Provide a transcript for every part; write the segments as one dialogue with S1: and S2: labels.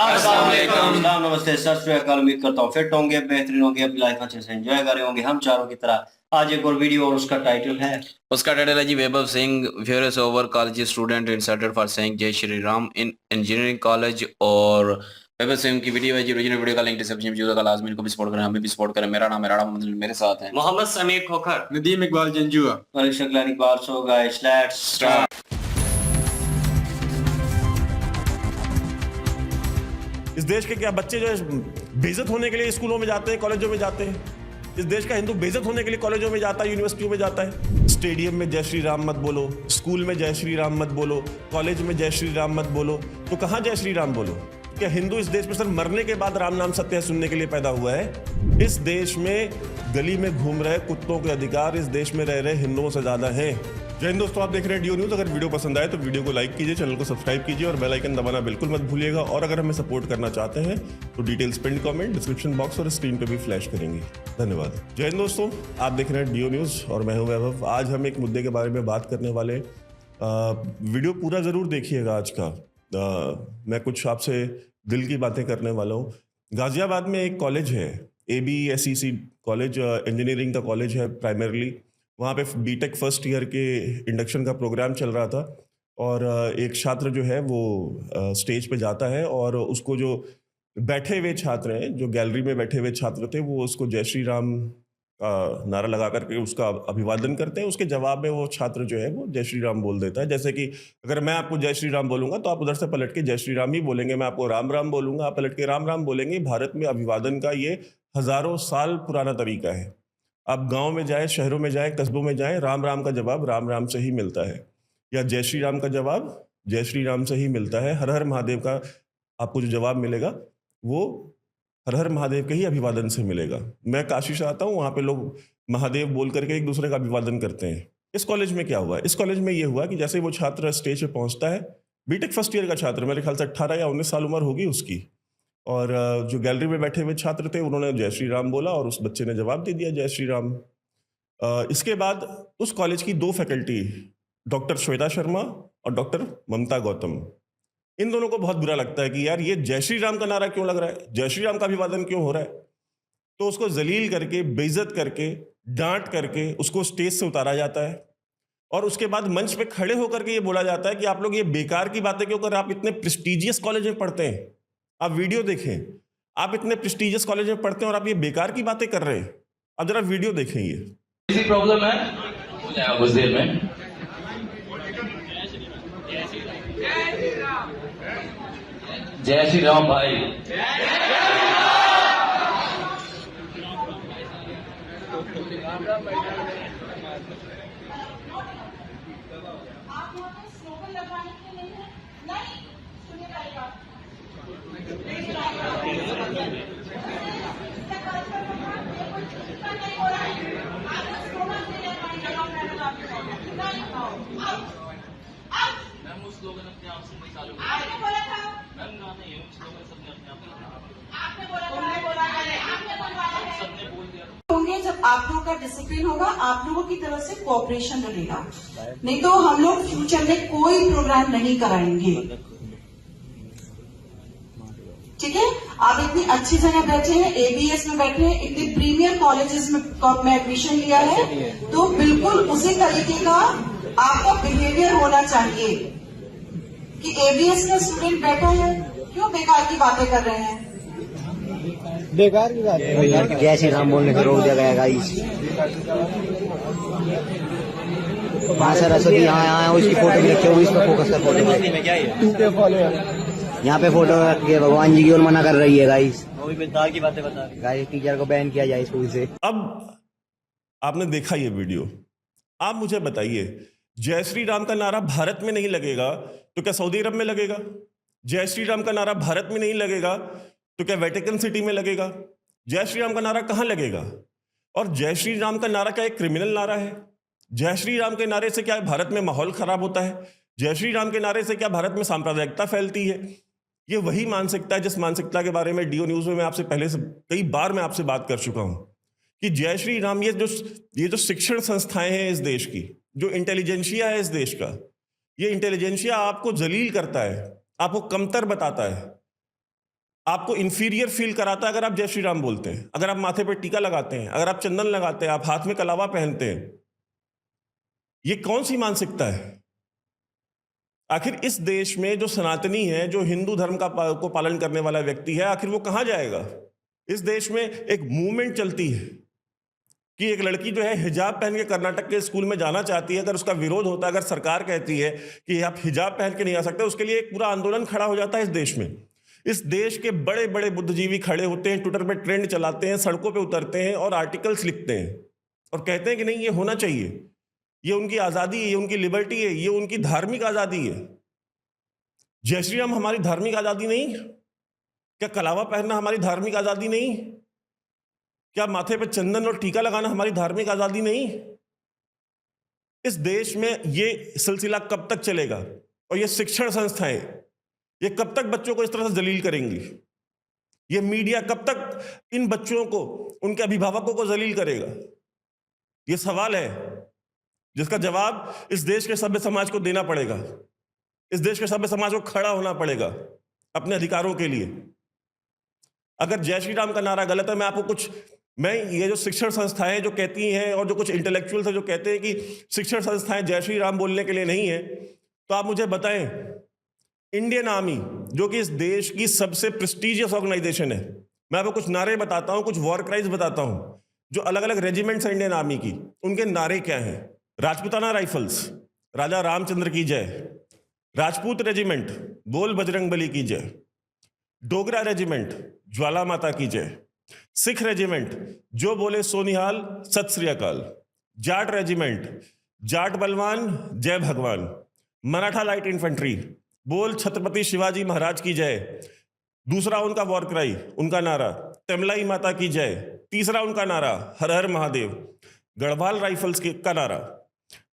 S1: अस्सलाम वालेकुम। सलाम, नमस्ते, सत श्री अकाल। उम्मीद करता हूँ फिट होंगे, बेहतरीन होंगे, अपनी लाइफ अच्छे से एंजॉय कर रहे होंगे हम चारों की तरह। आज एक और वीडियो और उसका टाइटल है
S2: जी Vaibhav Singh furious over college student inserted for saying Jai Shri Ram in engineering college. और वैभव सिंह की वीडियो है जी, ओरिजिनल वीडियो का लिंक डिस्क्रिप्शन में मौजूद है। लाजमी को भी सपोर्ट करें, हमें भी सपोर्ट करें। मेरा नाम है राणा मोहम्मद, मेरे साथ हैं
S3: मोहम्मद समीर खोखर,
S4: नदीम इकबाल जंजुआ
S1: और Shaklan Iqbal. So guys, let's start.
S5: इस देश के क्या बच्चे जो है बेइज्जत होने के लिए स्कूलों में जाते हैं, कॉलेजों में जाते हैं। इस देश का हिंदू बेइज्जत होने के लिए कॉलेजों में जाता है, यूनिवर्सिटियों में जाता है। स्टेडियम में जय श्री राम मत बोलो, स्कूल में जय श्री राम मत बोलो, कॉलेज में जय श्री राम मत बोलो, तो कहाँ जय श्री राम बोलो? क्या हिंदू इस देश में सिर्फ मरने के बाद राम नाम सत्य है सुनने के लिए पैदा हुआ है? इस देश में गली में घूम रहे कुत्तों के अधिकार इस देश में रह रहे हिंदुओं से ज्यादा हैं। जय हिंद दोस्तों, आप देख रहे हैं डियो न्यूज़। अगर वीडियो पसंद आए तो वीडियो को लाइक कीजिए, चैनल को सब्सक्राइब कीजिए और बेल आइकन दबाना बिल्कुल मत भूलिएगा। और अगर हमें सपोर्ट करना चाहते हैं तो details pin comment description box और स्क्रीन पे भी फ्लैश करेंगे। धन्यवाद। जय हिंद दोस्तों, आप देख रहे हैं डियो न्यूज़ और मैं हूं वैभव। आज हम एक मुद्दे के बारे में बात करने वाले। वीडियो पूरा ज़रूर देखिएगा आज का। मैं कुछ आपसे दिल की बातें करने वाला हूँ। गाजियाबाद में एक कॉलेज है, ABSEC कॉलेज, इंजीनियरिंग का कॉलेज है प्राइमरली। वहाँ पे बीटेक फर्स्ट ईयर के इंडक्शन का प्रोग्राम चल रहा था और एक छात्र जो है वो स्टेज पे जाता है और उसको जो बैठे हुए छात्र हैं, जो गैलरी में बैठे हुए छात्र थे, वो उसको जय श्री राम का नारा लगा करके उसका अभिवादन करते हैं। उसके जवाब में वो छात्र जो है वो जय श्री राम बोल देता है। जैसे कि अगर मैं आपको जय श्री राम बोलूंगा तो आप उधर से पलट के जय श्री राम ही बोलेंगे। मैं आपको राम राम बोलूंगा, आप पलट के राम राम बोलेंगे। भारत में अभिवादन का ये हजारों साल पुराना तरीका है। आप गांव में जाए, शहरों में जाए, कस्बों में जाए, राम राम का जवाब राम राम से ही मिलता है, या जय श्री राम का जवाब जय श्री राम से ही मिलता है। हर हर महादेव का आपको जो जवाब मिलेगा वो हर हर महादेव के ही अभिवादन से मिलेगा। मैं काशी से आता हूँ, वहाँ पे लोग महादेव बोल करके एक दूसरे का अभिवादन करते हैं। इस कॉलेज में क्या हुआ? इस कॉलेज में ये हुआ कि जैसे वो छात्र स्टेज पे पहुँचता है, बीटेक फर्स्ट ईयर का छात्र, मेरे ख्याल से 18 या 19 साल उम्र होगी उसकी, और जो गैलरी में बैठे हुए छात्र थे उन्होंने जय श्री राम बोला और उस बच्चे ने जवाब दे दिया जय श्री राम। इसके बाद उस कॉलेज की 2 फैकल्टी, डॉक्टर श्वेता शर्मा और डॉक्टर ममता गौतम, इन दोनों को बहुत बुरा लगता है कि यार ये जय श्री राम का नारा क्यों लग रहा है, जय श्री राम का अभिवादन क्यों हो रहा है। तो उसको जलील करके, बेइज्जत करके, डांट करके उसको स्टेज से उतारा जाता है और उसके बाद मंच पे खड़े होकर के ये बोला जाता है कि आप लोग ये बेकार की बातें क्यों कर रहे हैं, आप इतने प्रेस्टिजियस कॉलेज में पढ़ते हैं। आप वीडियो देखें, आप इतने प्रेस्टिजियस कॉलेज में पढ़ते हैं और आप ये बेकार की बातें कर रहे हैं। अब जरा वीडियो देखें। ये
S6: प्रॉब्लम है, हो जाएगा कुछ देर में। जय श्री राम भाई। मैम उस स्लोगन अपने आप से नहीं चालू आपने बोला था मैम, गाने ये स्लोगन सबने अपने आप आपने बोला था, आपने बोलवाया है, सबने बोल दिया
S7: होंगे। जब आप लोगों का डिसिप्लिन होगा, आप लोगों की तरफ से कोऑपरेशन रहेगा, नहीं तो हम लोग फ्यूचर में कोई प्रोग्राम नहीं कराएंगे। ठीक है, आप इतनी अच्छी जगह बैठे हैं, ABS में बैठे हैं, इतने प्रीमियर कॉलेजेस में एडमिशन लिया है, तो बिल्कुल उसी तरीके का आपका बिहेवियर होना चाहिए कि ABS का स्टूडेंट बैठा है, क्यों बेकार की बातें कर रहे हैं?
S8: बेकार की बात है। जय श्री राम बोलने से रोक दिया गया गाइस। वहाँ सरस्वती यहाँ उसकी फोटो भी रखे हुई, इस पर फोकस कर फोटो यहाँ पे फोटो रख के भगवान जी की ओर मना कर रही है गाइस। की बातें बता रही गाइस, टीचर को बैन किया जाए स्कूल से।
S5: अब आपने देखा ये वीडियो, आप मुझे बताइए, जय श्री राम का नारा भारत में नहीं लगेगा तो क्या सऊदी अरब में लगेगा? जय श्री राम का नारा भारत में नहीं लगेगा तो क्या वेटिकन सिटी में लगेगा? जय श्री राम का नारा कहाँ लगेगा? और जय श्री राम का नारा क्या एक क्रिमिनल नारा है? जय श्री राम के नारे से क्या भारत में माहौल खराब होता है? जय श्री राम के नारे से क्या भारत में सांप्रदायिकता फैलती है? ये वही मानसिकता है जिस मानसिकता के बारे में डियो न्यूज़ में मैं आपसे पहले से कई बार मैं आपसे बात कर चुका हूं कि जय श्री राम, ये जो शिक्षण संस्थाएं हैं इस देश की, जो इंटेलिजेंशिया है इस देश का, ये इंटेलिजेंशिया आपको जलील करता है, आपको कमतर बताता है। आपको इंफीरियर फील कराता है अगर आप जय श्री राम बोलते हैं, अगर आप माथे पे टीका लगाते हैं, अगर आप चंदन लगाते हैं, आप हाथ में कलावा पहनते हैं। ये कौन सी मानसिकता है? आखिर इस देश में जो सनातनी है, जो हिंदू धर्म को पालन करने वाला व्यक्ति है, आखिर वो कहां जाएगा? इस देश में एक मूवमेंट चलती है कि एक लड़की जो है हिजाब पहन के कर्नाटक के स्कूल में जाना चाहती है। अगर उसका विरोध होता है, अगर सरकार कहती है कि आप हिजाब पहन के नहीं आ सकते, उसके लिए एक पूरा आंदोलन खड़ा हो जाता है इस देश में। इस देश के बड़े बड़े बुद्धिजीवी खड़े होते हैं, ट्विटर पे ट्रेंड चलाते हैं, सड़कों पे उतरते हैं और आर्टिकल्स लिखते हैं और कहते हैं कि नहीं, ये होना चाहिए, ये उनकी आज़ादी है, ये उनकी लिबर्टी है, ये उनकी धार्मिक आज़ादी है। जय श्री राम हमारी धार्मिक आज़ादी नहीं? क्या कलावा पहनना हमारी धार्मिक आज़ादी नहीं? क्या माथे पे चंदन और टीका लगाना हमारी धार्मिक आज़ादी नहीं? इस देश में ये सिलसिला कब तक चलेगा? और ये शिक्षण संस्थाएं ये कब तक बच्चों को इस तरह से जलील करेंगी? ये मीडिया कब तक इन बच्चों को, उनके अभिभावकों को जलील करेगा? ये सवाल है जिसका जवाब इस देश के सभ्य समाज को देना पड़ेगा। इस देश के सभ्य समाज को खड़ा होना पड़ेगा अपने अधिकारों के लिए। अगर जय श्री राम का नारा गलत है, मैं ये जो शिक्षण संस्थाएं जो कहती हैं और जो कुछ इंटेलेक्चुअल्स हैं जो कहते हैं कि शिक्षण संस्थाएं जय श्री राम बोलने के लिए नहीं है, तो आप मुझे बताएं, इंडियन आर्मी जो कि इस देश की सबसे प्रेस्टिजियस ऑर्गेनाइजेशन है, मैं आपको कुछ नारे बताता हूं, कुछ वॉर क्राइज बताता हूं, जो अलग अलग रेजिमेंट्स हैं इंडियन आर्मी की, उनके नारे क्या हैं। राजपूताना राइफल्स, राजा रामचंद्र की जय। राजपूत रेजिमेंट, बोल बजरंगबली की जय। डोगरा रेजिमेंट, ज्वाला माता की जय। सिख रेजिमेंट, जो बोले सोनिहाल सत श्री अकाल। जाट रेजिमेंट, जाट बलवान जय भगवान। मराठा लाइट इन्फेंट्री, बोल छत्रपति शिवाजी महाराज की जय। दूसरा उनका वॉर क्राई, उनका नारा तमलाई माता की जय। तीसरा उनका नारा हर हर महादेव। गढ़वाल राइफल्स का नारा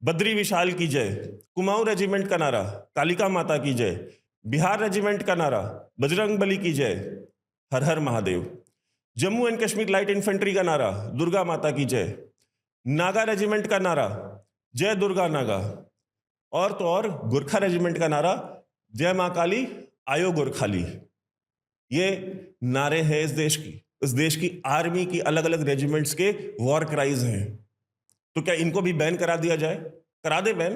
S5: बद्री विशाल की जय। कुमाऊं रेजिमेंट का नारा कालिका माता की जय। बिहार रेजिमेंट का नारा बजरंगबली की जय, हर हर Mahadev. Jammu and Kashmir light infantry का नारा दुर्गा माता की जय। नागा रेजिमेंट का नारा जय दुर्गा नागा। और तो और गुरखा रेजिमेंट का नारा जय मां काली आयो गुरखाली। ये नारे हैं इस देश की आर्मी की अलग अलग रेजिमेंट्स के वॉर क्राइज हैं। तो क्या इनको भी बैन करा दिया जाए? करा दे बैन,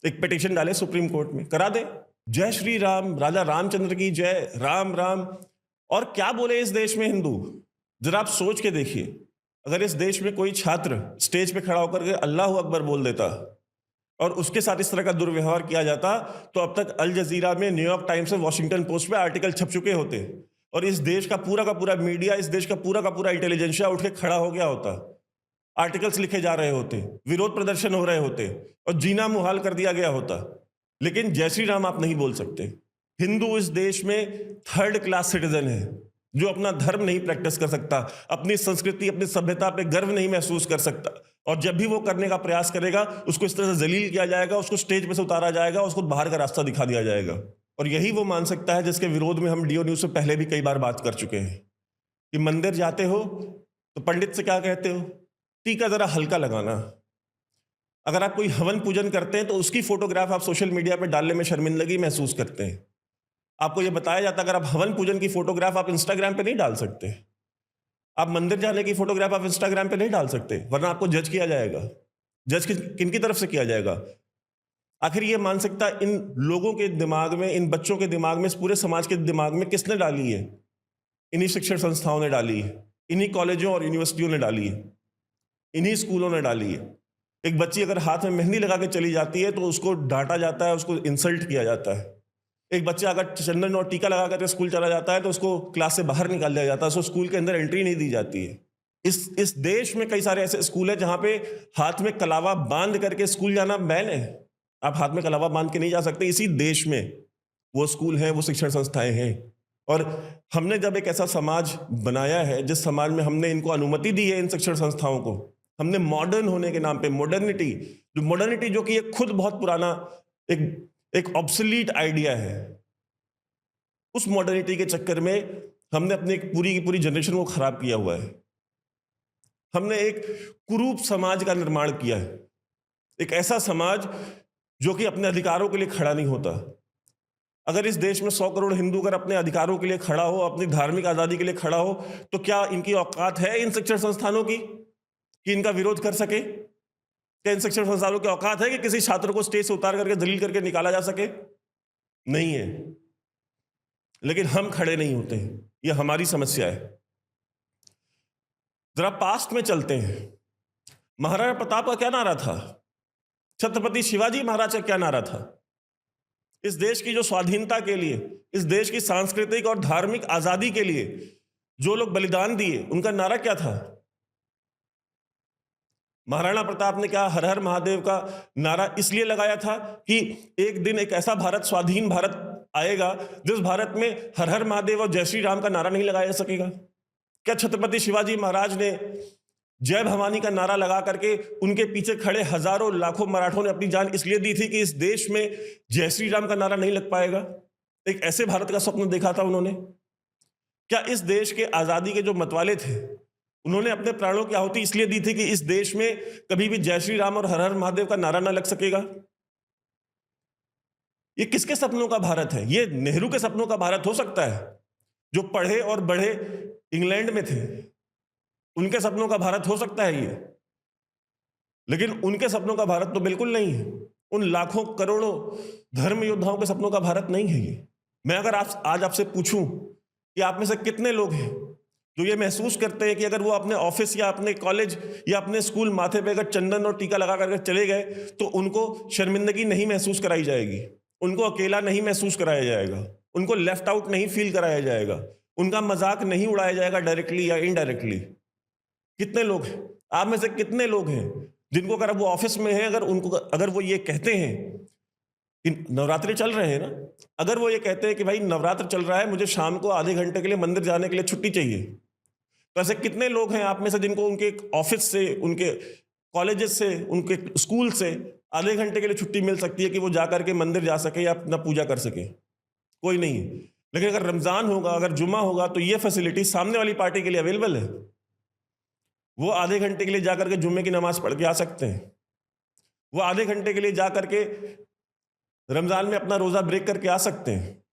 S5: एक पिटीशन डाले सुप्रीम कोर्ट में, करा दे। जय श्री राम, राजा रामचंद्र की जय, राम राम। और क्या बोले इस देश में हिंदू? जरा आप सोच के देखिए, अगर इस देश में कोई छात्र स्टेज पे खड़ा होकर के अल्लाह अकबर बोल देता और उसके साथ इस तरह का दुर्व्यवहार किया जाता, तो अब तक अल जजीरा में, न्यूयॉर्क टाइम्स में, वॉशिंगटन पोस्ट पे आर्टिकल छप चुके होते और इस देश का पूरा मीडिया, इस देश का पूरा इंटेलिजेंशिया उठ के खड़ा हो गया होता। आर्टिकल्स लिखे जा रहे होते, विरोध प्रदर्शन हो रहे होते और जीना मुहाल कर दिया गया होता। लेकिन जय श्री राम आप नहीं बोल सकते। हिंदू इस देश में थर्ड क्लास सिटीजन है जो अपना धर्म नहीं प्रैक्टिस कर सकता, अपनी संस्कृति, अपनी सभ्यता पे गर्व नहीं महसूस कर सकता, और जब भी वो करने का प्रयास करेगा उसको इस तरह से जलील किया जाएगा, उसको स्टेज पे से उतारा जाएगा, उसको बाहर का रास्ता दिखा दिया जाएगा। और यही वो मान सकता है जिसके विरोध में हम डीओ न्यूज से पहले भी कई बार बात कर चुके हैं कि मंदिर जाते हो तो पंडित से क्या कहते हो, टीका जरा हल्का लगाना। अगर आप कोई हवन पूजन करते हैं तो उसकी फोटोग्राफ आप सोशल मीडिया पर डालने में शर्मिंदगी महसूस करते हैं। आपको यह बताया जाता है अगर आप हवन पूजन की फोटोग्राफ आप इंस्टाग्राम पे नहीं डाल सकते, आप मंदिर जाने की फोटोग्राफ आप इंस्टाग्राम पे नहीं डाल सकते, वरना आपको जज किया जाएगा। जज किन की तरफ से किया जाएगा? आखिर ये मानसिकता इन लोगों के दिमाग में, इन बच्चों के दिमाग में, इस पूरे समाज के दिमाग में किसने डाली है? इन्हीं शिक्षण संस्थाओं ने डाली है, इन्हीं कॉलेजों और यूनिवर्सिटियों ने डाली है, इन्हीं स्कूलों ने डाली है। एक बच्ची अगर हाथ में मेहंदी लगा के चली जाती है तो उसको डांटा जाता है, उसको इंसल्ट किया जाता है। एक बच्चा अगर चंदन और टीका लगा कर स्कूल चला जाता है तो उसको क्लास से बाहर निकाल दिया जाता है, उसको स्कूल के अंदर एंट्री नहीं दी जाती है। इस देश में कई सारे ऐसे स्कूल हैं जहां पे हाथ में कलावा बांध करके स्कूल जाना बैन है। आप हाथ में कलावा बांध के नहीं जा सकते। इसी देश में वो स्कूल हैं, वो शिक्षण संस्थाएं हैं। और हमने जब एक ऐसा समाज बनाया है जिस समाज में हमने इनको अनुमति दी है, इन शिक्षण संस्थाओं को, हमने मॉडर्न होने के नाम पे मॉडर्निटी जो कि ये खुद बहुत पुराना एक ऑब्सोलीट आइडिया है, उस मॉडर्निटी के चक्कर में हमने अपनी पूरी की पूरी जनरेशन को खराब किया हुआ है। हमने एक कुरूप समाज का निर्माण किया है, एक ऐसा समाज जो कि अपने अधिकारों के लिए खड़ा नहीं होता। अगर इस देश में 100 करोड़ हिंदू अगर अपने अधिकारों के लिए खड़ा हो, अपनी धार्मिक आजादी के लिए खड़ा हो, तो क्या इनकी औकात है इन शिक्षण संस्थानों की कि इनका विरोध कर सके? क्या इन शिक्षण संस्थानों की औकात है कि किसी छात्र को स्टेज से उतार करके दलील करके निकाला जा सके? नहीं है। लेकिन हम खड़े नहीं होते हैं, यह हमारी समस्या है। जरा पास्ट में चलते हैं। महाराणा प्रताप का क्या नारा था? छत्रपति शिवाजी महाराज का क्या नारा था? इस देश की जो स्वाधीनता के लिए, इस देश की सांस्कृतिक और धार्मिक आजादी के लिए जो लोग बलिदान दिए, उनका नारा क्या था? महाराणा प्रताप ने क्या हर हर महादेव का नारा इसलिए लगाया था कि एक दिन एक ऐसा भारत, स्वाधीन भारत आएगा जिस भारत में हर हर महादेव और जय श्री राम का नारा नहीं लगाया जा सकेगा? क्या छत्रपति शिवाजी महाराज ने जय भवानी का नारा लगा करके उनके पीछे खड़े हजारों लाखों मराठों ने अपनी जान इसलिए दी थी कि इस देश में जय श्री राम का नारा नहीं लग पाएगा? एक ऐसे भारत का स्वप्न देखा था उन्होंने। क्या इस देश के आजादी के जो मतवाले थे, उन्होंने अपने प्राणों की आहुति इसलिए दी थी कि इस देश में कभी भी जय श्री राम और हर हर महादेव का नारा ना लग सकेगा? ये किसके सपनों का भारत है? ये नेहरू के सपनों का भारत हो सकता है, जो पढ़े और बढ़े इंग्लैंड में थे, उनके सपनों का भारत हो सकता है ये। लेकिन उनके सपनों का भारत तो बिल्कुल नहीं है। उन लाखों करोड़ों धर्म योद्धाओं के सपनों का भारत नहीं है ये। मैं अगर आज आपसे पूछूं कि आप में से कितने लोग हैं जो ये महसूस करते हैं कि अगर वो अपने ऑफिस या अपने कॉलेज या अपने स्कूल माथे पे अगर चंदन और टीका लगा करके चले गए तो उनको शर्मिंदगी नहीं महसूस कराई जाएगी, उनको अकेला नहीं महसूस कराया जाएगा, उनको लेफ्ट आउट नहीं फील कराया जाएगा, उनका मजाक नहीं उड़ाया जाएगा डायरेक्टली या इनडायरेक्टली? कितने लोग हैं आप में से, कितने लोग हैं जिनको अगर वो ऑफिस में है, अगर वो ये कहते हैं कि नवरात्रि चल रहे हैं ना, अगर वो ये कहते हैं कि भाई नवरात्र चल रहा है, मुझे शाम को आधे घंटे के लिए मंदिर जाने के लिए छुट्टी चाहिए, तो ऐसे कितने लोग हैं आप में से जिनको उनके ऑफिस से, उनके कॉलेजेस से, उनके स्कूल से आधे घंटे के लिए छुट्टी मिल सकती है कि वो जाकर के मंदिर जा सके या अपना पूजा कर सके? कोई नहीं है। लेकिन अगर रमजान होगा, अगर जुम्मा होगा, तो ये फैसिलिटी सामने वाली पार्टी के लिए अवेलेबल है। वो आधे घंटे के लिए जाकर के जुम्मे की नमाज पढ़ के आ सकते हैं, वो आधे घंटे के लिए जाकर के रमजान में अपना रोजा ब्रेक करके आ सकते हैं।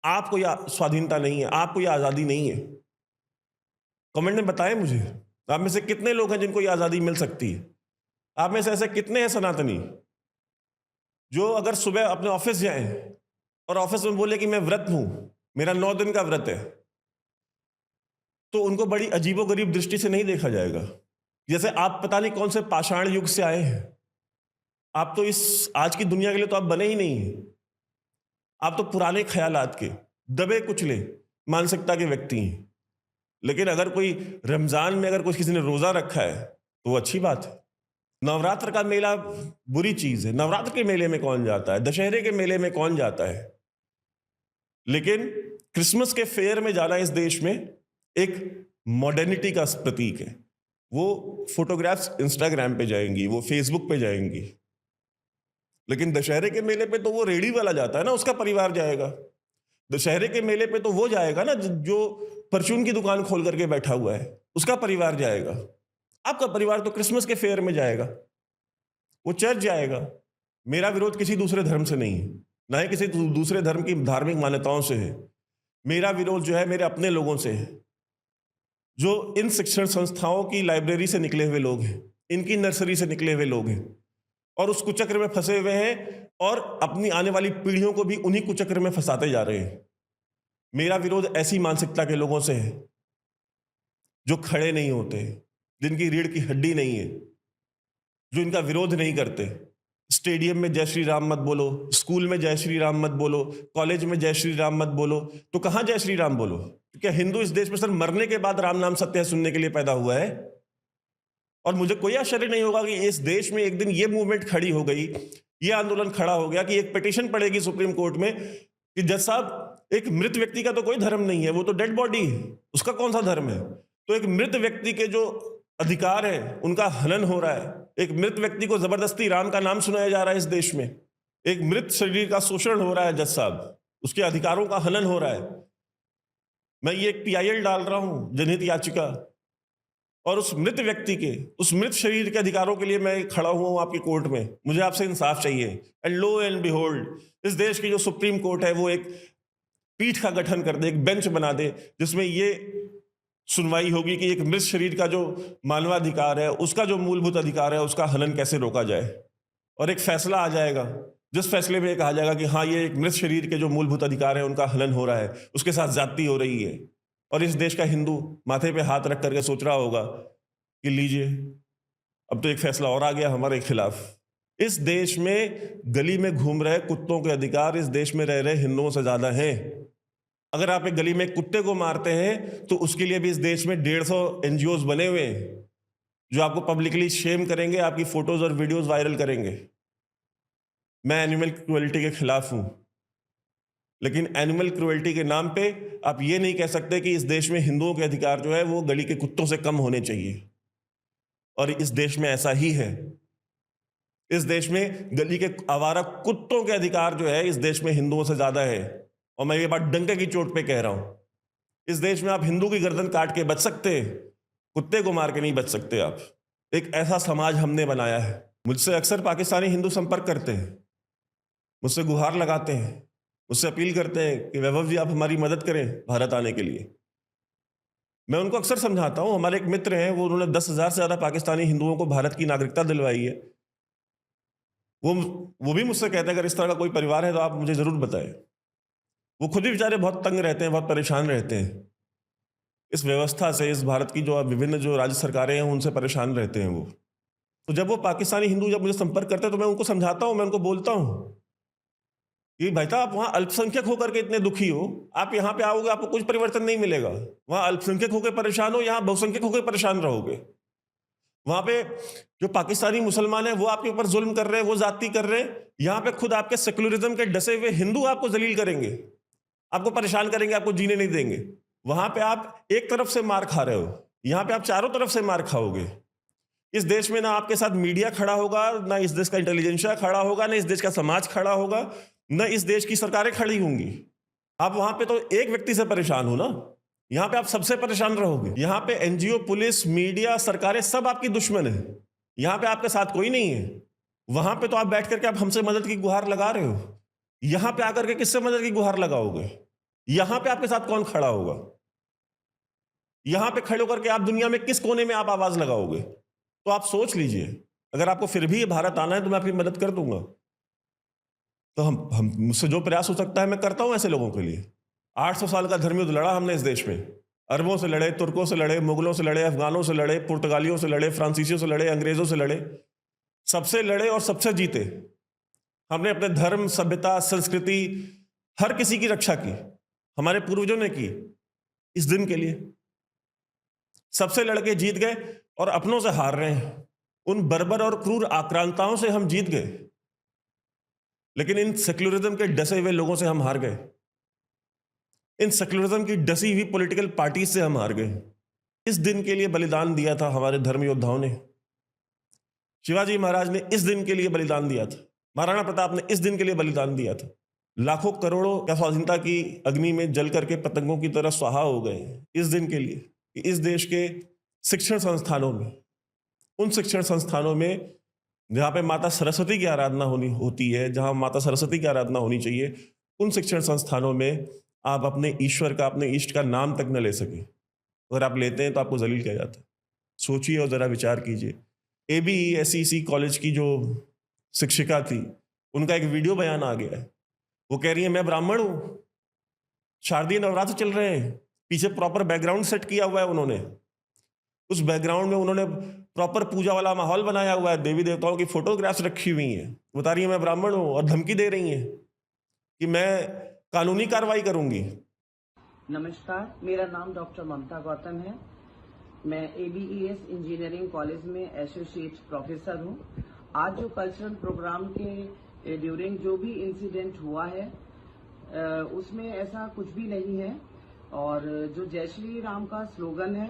S5: आपको यह स्वाधीनता नहीं है, आपको यह आज़ादी नहीं है। कमेंट में बताएं मुझे, आप में से कितने लोग हैं जिनको यह आज़ादी मिल सकती है? आप में से ऐसे कितने हैं सनातनी जो अगर सुबह अपने ऑफिस जाएं और ऑफिस में बोले कि मैं व्रत हूं, मेरा 9 दिन का व्रत है, तो उनको बड़ी अजीबोगरीब दृष्टि से नहीं देखा जाएगा, जैसे आप पता नहीं कौन से पाषाण युग से आए हैं। आप तो इस आज की दुनिया के लिए तो आप बने ही नहीं हैं। आप तो पुराने ख्यालात के दबे कुचले मानसिकता के व्यक्ति हैं। लेकिन अगर कोई रमजान में अगर किसी ने रोजा रखा है तो वो अच्छी बात है। नवरात्र का मेला बुरी चीज है। नवरात्र के मेले में कौन जाता है? दशहरे के मेले में कौन जाता है? लेकिन क्रिसमस के फेयर में जाना इस देश में एक मॉडर्निटी का प्रतीक है। वो फोटोग्राफ्स इंस्टाग्राम पे जाएंगी, वो फेसबुक पे जाएंगी। लेकिन दशहरे के मेले पे तो वो रेडी वाला जाता है ना, उसका परिवार जाएगा। दशहरे के मेले पे तो वो जाएगा ना जो परचून की दुकान खोल करके बैठा हुआ है, उसका परिवार जाएगा। आपका परिवार तो क्रिसमस के फेयर में जाएगा, वो चर्च जाएगा। मेरा विरोध किसी दूसरे धर्म से नहीं है, ना ही किसी दूसरे धर्म की धार्मिक मान्यताओं से है। मेरा विरोध जो है मेरे अपने लोगों से है, जो इन शिक्षण संस्थाओं की लाइब्रेरी से निकले हुए लोग हैं, इनकी नर्सरी से निकले हुए लोग हैं और उस कुचक्र में फंसे हुए हैं और अपनी आने वाली पीढ़ियों को भी उन्हीं कुचक्र में फंसाते जा रहे हैं। मेरा विरोध ऐसी मानसिकता के लोगों से है जो खड़े नहीं होते, जिनकी रीढ़ की हड्डी नहीं है, जो इनका विरोध नहीं करते। स्टेडियम में जय श्री राम मत बोलो, स्कूल में जय श्री राम मत बोलो, कॉलेज में जय श्री राम मत बोलो, तो कहां जय श्री राम बोलो? क्या हिंदू इस देश में सर मरने के बाद राम नाम सत्य है सुनने के लिए पैदा हुआ है? और मुझे कोई आश्चर्य नहीं होगा कि इस देश में एक दिन ये मूवमेंट खड़ी हो गई, ये आंदोलन खड़ा हो गया कि एक पिटीशन पड़ेगी सुप्रीम कोर्ट में कि जज साहब, एक मृत व्यक्ति का तो कोई धर्म नहीं है, वो तो डेड बॉडी है, उसका कौन सा धर्म है? तो एक मृत व्यक्ति के जो अधिकार है उनका हनन हो रहा है। एक मृत व्यक्ति को जबरदस्ती राम का नाम सुनाया जा रहा है इस देश में। एक मृत शरीर का शोषण हो रहा है जज साहब, उसके अधिकारों का हनन हो रहा है। मैं ये एक PIL डाल रहा हूं, जनहित याचिका, और उस मृत व्यक्ति के, उस मृत शरीर के अधिकारों के लिए मैं खड़ा हुआ हूं आपकी कोर्ट में। मुझे आपसे इंसाफ चाहिए। एंड लो एंड बिहोल्ड, इस देश की जो सुप्रीम कोर्ट है वो एक पीठ का गठन कर दे, एक बेंच बना दे, जिसमें ये सुनवाई होगी कि एक मृत शरीर का जो मानवाधिकार है, उसका जो मूलभूत अधिकार है, उसका हनन कैसे रोका जाए। और एक फैसला आ जाएगा जिस फैसले में कहा जाएगा कि हाँ, ये एक मृत शरीर के जो मूलभूत अधिकार है उनका हनन हो रहा है, उसके साथ ज्यादती हो रही है। और इस देश का हिंदू माथे पे हाथ रख करके सोच रहा होगा कि लीजिए, अब तो एक फैसला और आ गया हमारे खिलाफ। इस देश में गली में घूम रहे कुत्तों के अधिकार इस देश में रह रहे हिंदुओं से ज्यादा हैं। अगर आप एक गली में कुत्ते को मारते हैं तो उसके लिए भी इस देश में 150 एनजीओज बने हुए हैं जो आपको पब्लिकली शेम करेंगे, आपकी फोटोज और वीडियोज वायरल करेंगे। मैं एनिमल क्रुएल्टी के खिलाफ हूं, लेकिन एनिमल क्रुएल्टी के नाम पे आप ये नहीं कह सकते कि इस देश में हिंदुओं के अधिकार जो है वो गली के कुत्तों से कम होने चाहिए। और इस देश में ऐसा ही है। इस देश में गली के आवारा कुत्तों के अधिकार जो है इस देश में हिंदुओं से ज्यादा है। और मैं ये बात डंके की चोट पे कह रहा हूं। इस देश में आप हिंदू की गर्दन काट के बच सकते हैं, कुत्ते को मार के नहीं बच सकते आप। एक ऐसा समाज हमने बनाया है। मुझसे अक्सर पाकिस्तानी हिंदू संपर्क करते हैं, मुझसे गुहार लगाते हैं, मुझसे अपील करते हैं कि वैभव जी आप हमारी मदद करें भारत आने के लिए। मैं उनको अक्सर समझाता हूं। हमारे एक मित्र हैं, वो उन्होंने 10,000 से ज्यादा पाकिस्तानी हिंदुओं को भारत की नागरिकता दिलवाई है। वो भी मुझसे कहते हैं अगर इस तरह का कोई परिवार है तो आप मुझे जरूर बताएं। वो खुद ही बेचारे बहुत तंग रहते हैं, बहुत परेशान रहते हैं इस व्यवस्था से। इस भारत की जो विभिन्न जो राज्य सरकारें हैं उनसे परेशान रहते हैं वो। तो जब वो पाकिस्तानी हिंदू जब मुझे संपर्क करते हैं तो मैं उनको समझाता हूं, मैं उनको बोलता हूं कि भाई साहब आप वहां अल्पसंख्यक होकर के इतने दुखी हो, आप यहां पे आओगे आपको कुछ परिवर्तन नहीं मिलेगा। वहां अल्पसंख्यक होकर परेशान हो, यहां बहुसंख्यक होकर परेशान रहोगे। वहां पे जो पाकिस्तानी मुसलमान है वो आपके ऊपर जुल्म कर रहे हैं, वो जाति कर रहे हैं। यहां पे खुद आपके सेकुलरिज्म के डसे हुए हिंदू आपको जलील करेंगे, आपको परेशान करेंगे, आपको जीने नहीं देंगे। वहां पे आप एक तरफ से मार खा रहे हो, यहां पे आप चारों तरफ से मार खाओगे। इस देश में ना आपके साथ मीडिया खड़ा होगा, ना इस देश का इंटेलिजेंसिया खड़ा होगा, ना इस देश का समाज खड़ा होगा, ना इस देश की सरकारें खड़ी होंगी। आप वहां पे तो एक व्यक्ति से परेशान हो ना, यहां पे आप सबसे परेशान रहोगे। यहां पे एनजीओ, पुलिस, मीडिया, सरकारें सब आपकी दुश्मन है। यहां पे आपके साथ कोई नहीं है। वहां पे तो आप बैठ करके आप हमसे मदद की गुहार लगा रहे हो, यहां पे आकर के किससे मदद की गुहार लगाओगे? यहां पे आपके साथ कौन खड़ा होगा? यहां पे खड़े होकर के आप दुनिया में किस कोने में आप आवाज लगाओगे? तो आप सोच लीजिए। अगर आपको फिर भी भारत आना है तो मैं आपकी मदद कर दूंगा। तो हम मुझसे जो प्रयास हो सकता है मैं करता हूं ऐसे लोगों के लिए। 800 साल का धर्म युद्ध लड़ा हमने इस देश में। अरबों से लड़े, तुर्कों से लड़े, मुगलों से लड़े, अफगानों से लड़े, पुर्तगालियों से लड़े, फ्रांसीसियों से लड़े, अंग्रेजों से लड़े, सबसे लड़े और सबसे जीते। हमने अपने धर्म, सभ्यता, संस्कृति, हर किसी की रक्षा की। हमारे पूर्वजों ने की इस दिन के लिए। सबसे लड़के जीत गए और अपनों से हार रहे हैं। उन बर्बर और क्रूर आक्रांताओं से हम जीत गए, लेकिन इन सेक्युलरिज्म के डसे हुए लोगों से हम हार गए। इन सेक्युलरिज्म की डसी हुई पॉलिटिकल पार्टी से हम हार गए। इस दिन के लिए बलिदान दिया था हमारे धर्म योद्धाओं ने। शिवाजी महाराज ने इस दिन के लिए बलिदान दिया था। महाराणा प्रताप ने इस दिन के लिए बलिदान दिया था। लाखों करोड़ों का स्वाधीनता की अग्नि में जल करके पतंगों की तरह स्वाहा हो गए इस दिन के लिए। इस देश के शिक्षण संस्थानों में, उन शिक्षण संस्थानों में जहां पे माता सरस्वती की आराधना होती है, जहां माता सरस्वती की आराधना होनी चाहिए, उन शिक्षण संस्थानों में आप अपने ईश्वर का, अपने इष्ट का नाम तक न ले सके। अगर आप लेते हैं तो आपको जलील किया जाता है। सोचिए और जरा विचार कीजिए। ABESEC कॉलेज की जो शिक्षिका थी, उनका एक वीडियो बयान आ गया है। वो कह रही है मैं ब्राह्मण हूं, शारदीय नवरात्र चल रहे हैं, पीछे प्रॉपर बैकग्राउंड सेट किया हुआ है उन्होंने। उस बैकग्राउंड में उन्होंने प्रॉपर पूजा वाला माहौल बनाया हुआ है, देवी देवताओं की फोटोग्राफ्स रखी हुई हैं। बता रही है मैं ब्राह्मण हूं और धमकी दे रही हैं कि मैं कानूनी कार्रवाई करूंगी।
S3: नमस्कार, मेरा नाम डॉक्टर ममता गौतम है। मैं ABES इंजीनियरिंग कॉलेज में एसोसिएट प्रोफेसर हूं। आज जो कल्चरल प्रोग्राम के ड्यूरिंग जो भी इंसिडेंट हुआ है उसमें ऐसा कुछ भी नहीं है। और जो जय श्री राम का स्लोगन है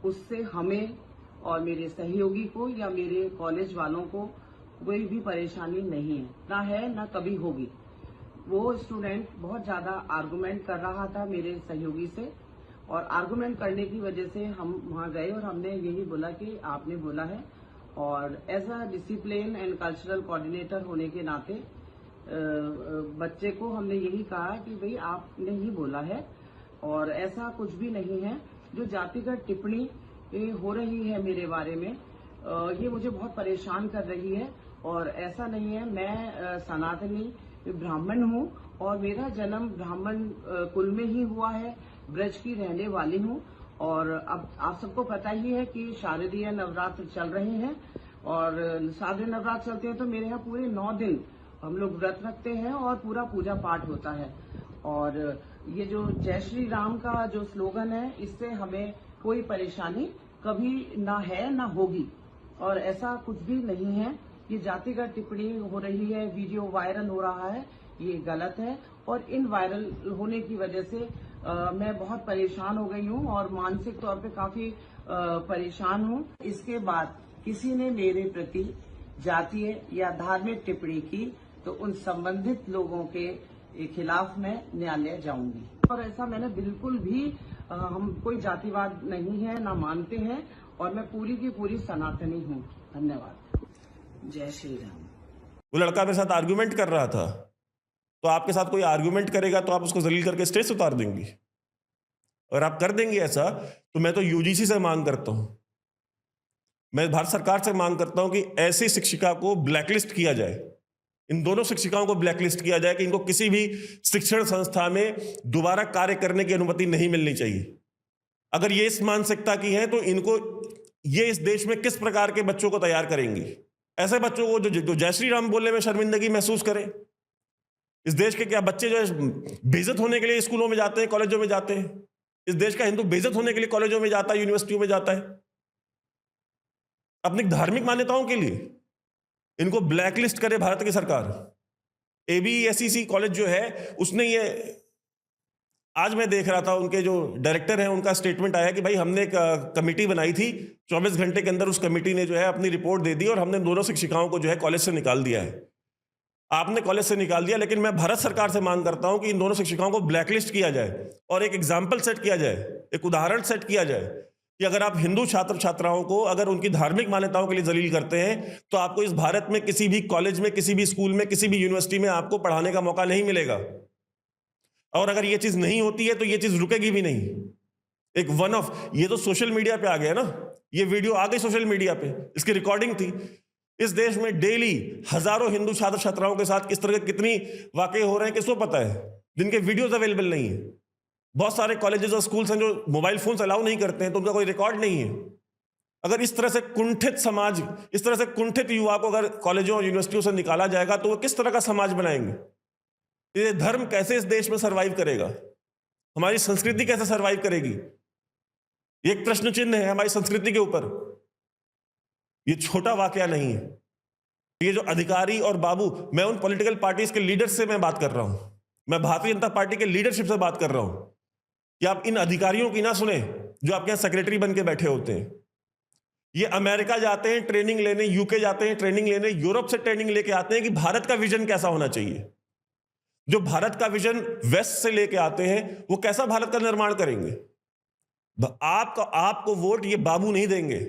S3: उससे हमें और मेरे सहयोगी को या मेरे कॉलेज वालों को कोई भी परेशानी नहीं है, ना कभी होगी। वो स्टूडेंट बहुत ज्यादा आर्गुमेंट कर रहा था मेरे सहयोगी से और आर्गुमेंट करने की वजह से हम वहां गए और हमने यही बोला कि आपने बोला है, और as a discipline and cultural coordinator होने के नाते बच्चे को हमने यही कहा कि भाई आपने ही बोला है और ऐसा कुछ भी नहीं है। जो जातिगत टिप्पणी हो रही है मेरे बारे में, ये मुझे बहुत परेशान कर रही है और ऐसा नहीं है। मैं सनातनी ब्राह्मण हूँ और मेरा जन्म ब्राह्मण कुल में ही हुआ है, ब्रज की रहने वाली हूँ। और अब आप सबको पता ही है कि शारदीय नवरात्र चल रहे हैं और शारदीय नवरात्र चलते हैं तो मेरे यहाँ पूरे 9 दिन हम लोग व्रत रखते हैं और पूरा पूजा पाठ होता है। और ये जो जय श्री राम का जो स्लोगन है, इससे हमें कोई परेशानी कभी ना है ना होगी और ऐसा कुछ भी नहीं है। ये जातिगत टिप्पणी हो रही है, वीडियो वायरल हो रहा है, ये गलत है और इन वायरल होने की वजह से मैं बहुत परेशान हो गई हूँ और मानसिक तौर पे काफी परेशान हूँ। इसके बाद किसी ने मेरे प्रति जातीय या धार्मिक टिप्पणी की तो उन संबंधित लोगों के खिलाफ मैं न्यायालय जाऊंगी। और ऐसा मैंने बिल्कुल भी हम कोई जातिवाद नहीं है, ना मानते हैं और मैं पूरी की पूरी सनातनी हूँ। धन्यवाद। जय श्री राम।
S5: वो लड़का मेरे साथ आर्गुमेंट कर रहा था, तो आपके साथ कोई आर्गुमेंट करेगा तो आप उसको जलील करके स्टेज से उतार देंगी। अगर आप कर देंगे ऐसा तो मैं तो यूजीसी से मांग करता हूं, मैं भारत सरकार से मांग करता हूं कि ऐसी शिक्षिका को ब्लैकलिस्ट किया जाए, इन दोनों शिक्षिकाओं को ब्लैकलिस्ट किया जाए कि इनको किसी भी शिक्षण संस्था में दोबारा कार्य करने की अनुमति नहीं मिलनी चाहिए। अगर ये इस मानसिकता की है तो इनको ये इस देश में किस प्रकार के बच्चों को तैयार करेंगी? ऐसे बच्चों को जो जय श्री राम बोलने में शर्मिंदगी महसूस करें। इस देश के क्या बच्चे जो है बेइज्जत होने के लिए स्कूलों में जाते हैं, कॉलेजों में जाते हैं? इस देश का हिंदू बेइज्जत होने के लिए कॉलेजों में जाता है, यूनिवर्सिटियों में जाता है अपनी धार्मिक मान्यताओं के लिए। इनको ब्लैकलिस्ट करे भारत की सरकार। ABESEC कॉलेज जो है उसने ये, आज मैं देख रहा था उनके जो डायरेक्टर हैं उनका स्टेटमेंट आया कि भाई हमने एक कमेटी बनाई थी, 24 घंटे के अंदर उस कमेटी ने जो है अपनी रिपोर्ट दे दी और हमने दोनों शिक्षिकाओं को जो है कॉलेज से निकाल दिया है। आपने कॉलेज से निकाल दिया, लेकिन मैं भारत सरकार से मांग करता हूं कि इन दोनों शिक्षिकाओं को ब्लैकलिस्ट किया जाए और एक एग्जाम्पल सेट किया जाए, एक उदाहरण सेट किया जाए कि अगर आप हिंदू छात्र छात्राओं को अगर उनकी धार्मिक मान्यताओं के लिए जलील करते हैं तो आपको इस भारत में किसी भी कॉलेज में, किसी भी स्कूल में, किसी भी यूनिवर्सिटी में आपको पढ़ाने का मौका नहीं मिलेगा। और अगर ये चीज नहीं होती है तो ये चीज रुकेगी भी नहीं। एक वन ऑफ, ये तो सोशल मीडिया पे आ गया ना, ये वीडियो आ गई सोशल मीडिया पे, इसकी रिकॉर्डिंग थी। इस देश में डेली हजारों हिंदू छात्र छात्राओं के साथ किस तरह के कितनी वाकये हो रहे हैं किसको पता है, जिनके वीडियोज अवेलेबल नहीं है। बहुत सारे कॉलेजेस और स्कूल्स हैं जो मोबाइल फोन अलाउ नहीं करते हैं, तो उनका कोई रिकॉर्ड नहीं है। अगर इस तरह से कुंठित समाज, इस तरह से कुंठित युवा को अगर कॉलेजों और यूनिवर्सिटियों से निकाला जाएगा तो वो किस तरह का समाज बनाएंगे? ये धर्म कैसे इस देश में सरवाइव करेगा? हमारी संस्कृति कैसे सरवाइव करेगी? ये एक प्रश्न चिन्ह है हमारी संस्कृति के ऊपर। ये छोटा वाकया नहीं है। ये जो अधिकारी और बाबू, मैं उन पॉलिटिकल पार्टीज के लीडर्स से मैं बात कर रहा हूं, मैं भारतीय जनता पार्टी के लीडरशिप से बात कर रहा हूं कि आप इन अधिकारियों की ना सुने जो आपके यहां सेक्रेटरी बन के बैठे होते हैं। ये अमेरिका जाते हैं ट्रेनिंग लेने, यूके जाते हैं ट्रेनिंग लेने, यूरोप से ट्रेनिंग लेके आते हैं कि भारत का विजन कैसा होना चाहिए। जो भारत का विजन वेस्ट से लेके आते हैं वो कैसा भारत का निर्माण करेंगे? आपको वोट ये बाबू नहीं देंगे,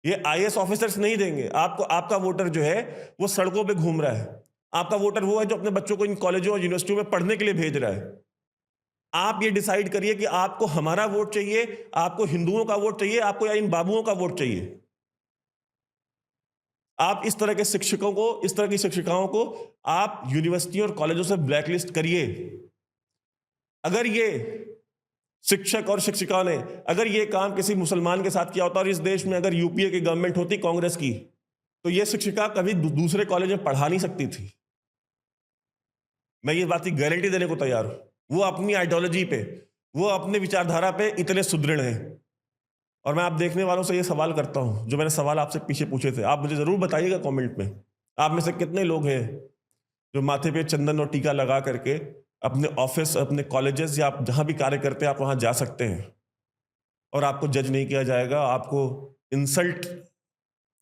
S5: ये IAS ऑफिसर्स नहीं देंगे आपको। आपका वोटर जो है वो सड़कों पे घूम रहा है। आपका वोटर वो है जो अपने बच्चों को इन कॉलेजों और यूनिवर्सिटियों में पढ़ने के लिए भेज रहा है। आप ये डिसाइड करिए कि आपको हमारा वोट चाहिए, आपको हिंदुओं का वोट चाहिए, आपको या इन बाबुओं का वोट चाहिए। आप इस तरह के शिक्षकों को, इस तरह की शिक्षिकाओं को आप यूनिवर्सिटी और कॉलेजों से ब्लैकलिस्ट करिए। अगर ये शिक्षक और शिक्षिका ने अगर ये काम किसी मुसलमान के साथ किया होता और इस देश में अगर UPA की गवर्नमेंट होती कांग्रेस की, तो ये शिक्षिका कभी दूसरे कॉलेज में पढ़ा नहीं सकती थी। मैं ये बात की गारंटी देने को तैयार हूं। वो अपनी आइडियोलॉजी पे, वो अपने विचारधारा पे इतने सुदृढ़ हैं। और मैं आप देखने वालों से ये सवाल करता हूं, जो मैंने सवाल आपसे पीछे पूछे थे, आप मुझे जरूर बताइएगा कमेंट में, आप में से कितने लोग हैं जो माथे पे चंदन और टीका लगा करके अपने ऑफिस, अपने कॉलेजेस या आप जहां भी कार्य करते हैं आप वहां जा सकते हैं और आपको जज नहीं किया जाएगा, आपको इंसल्ट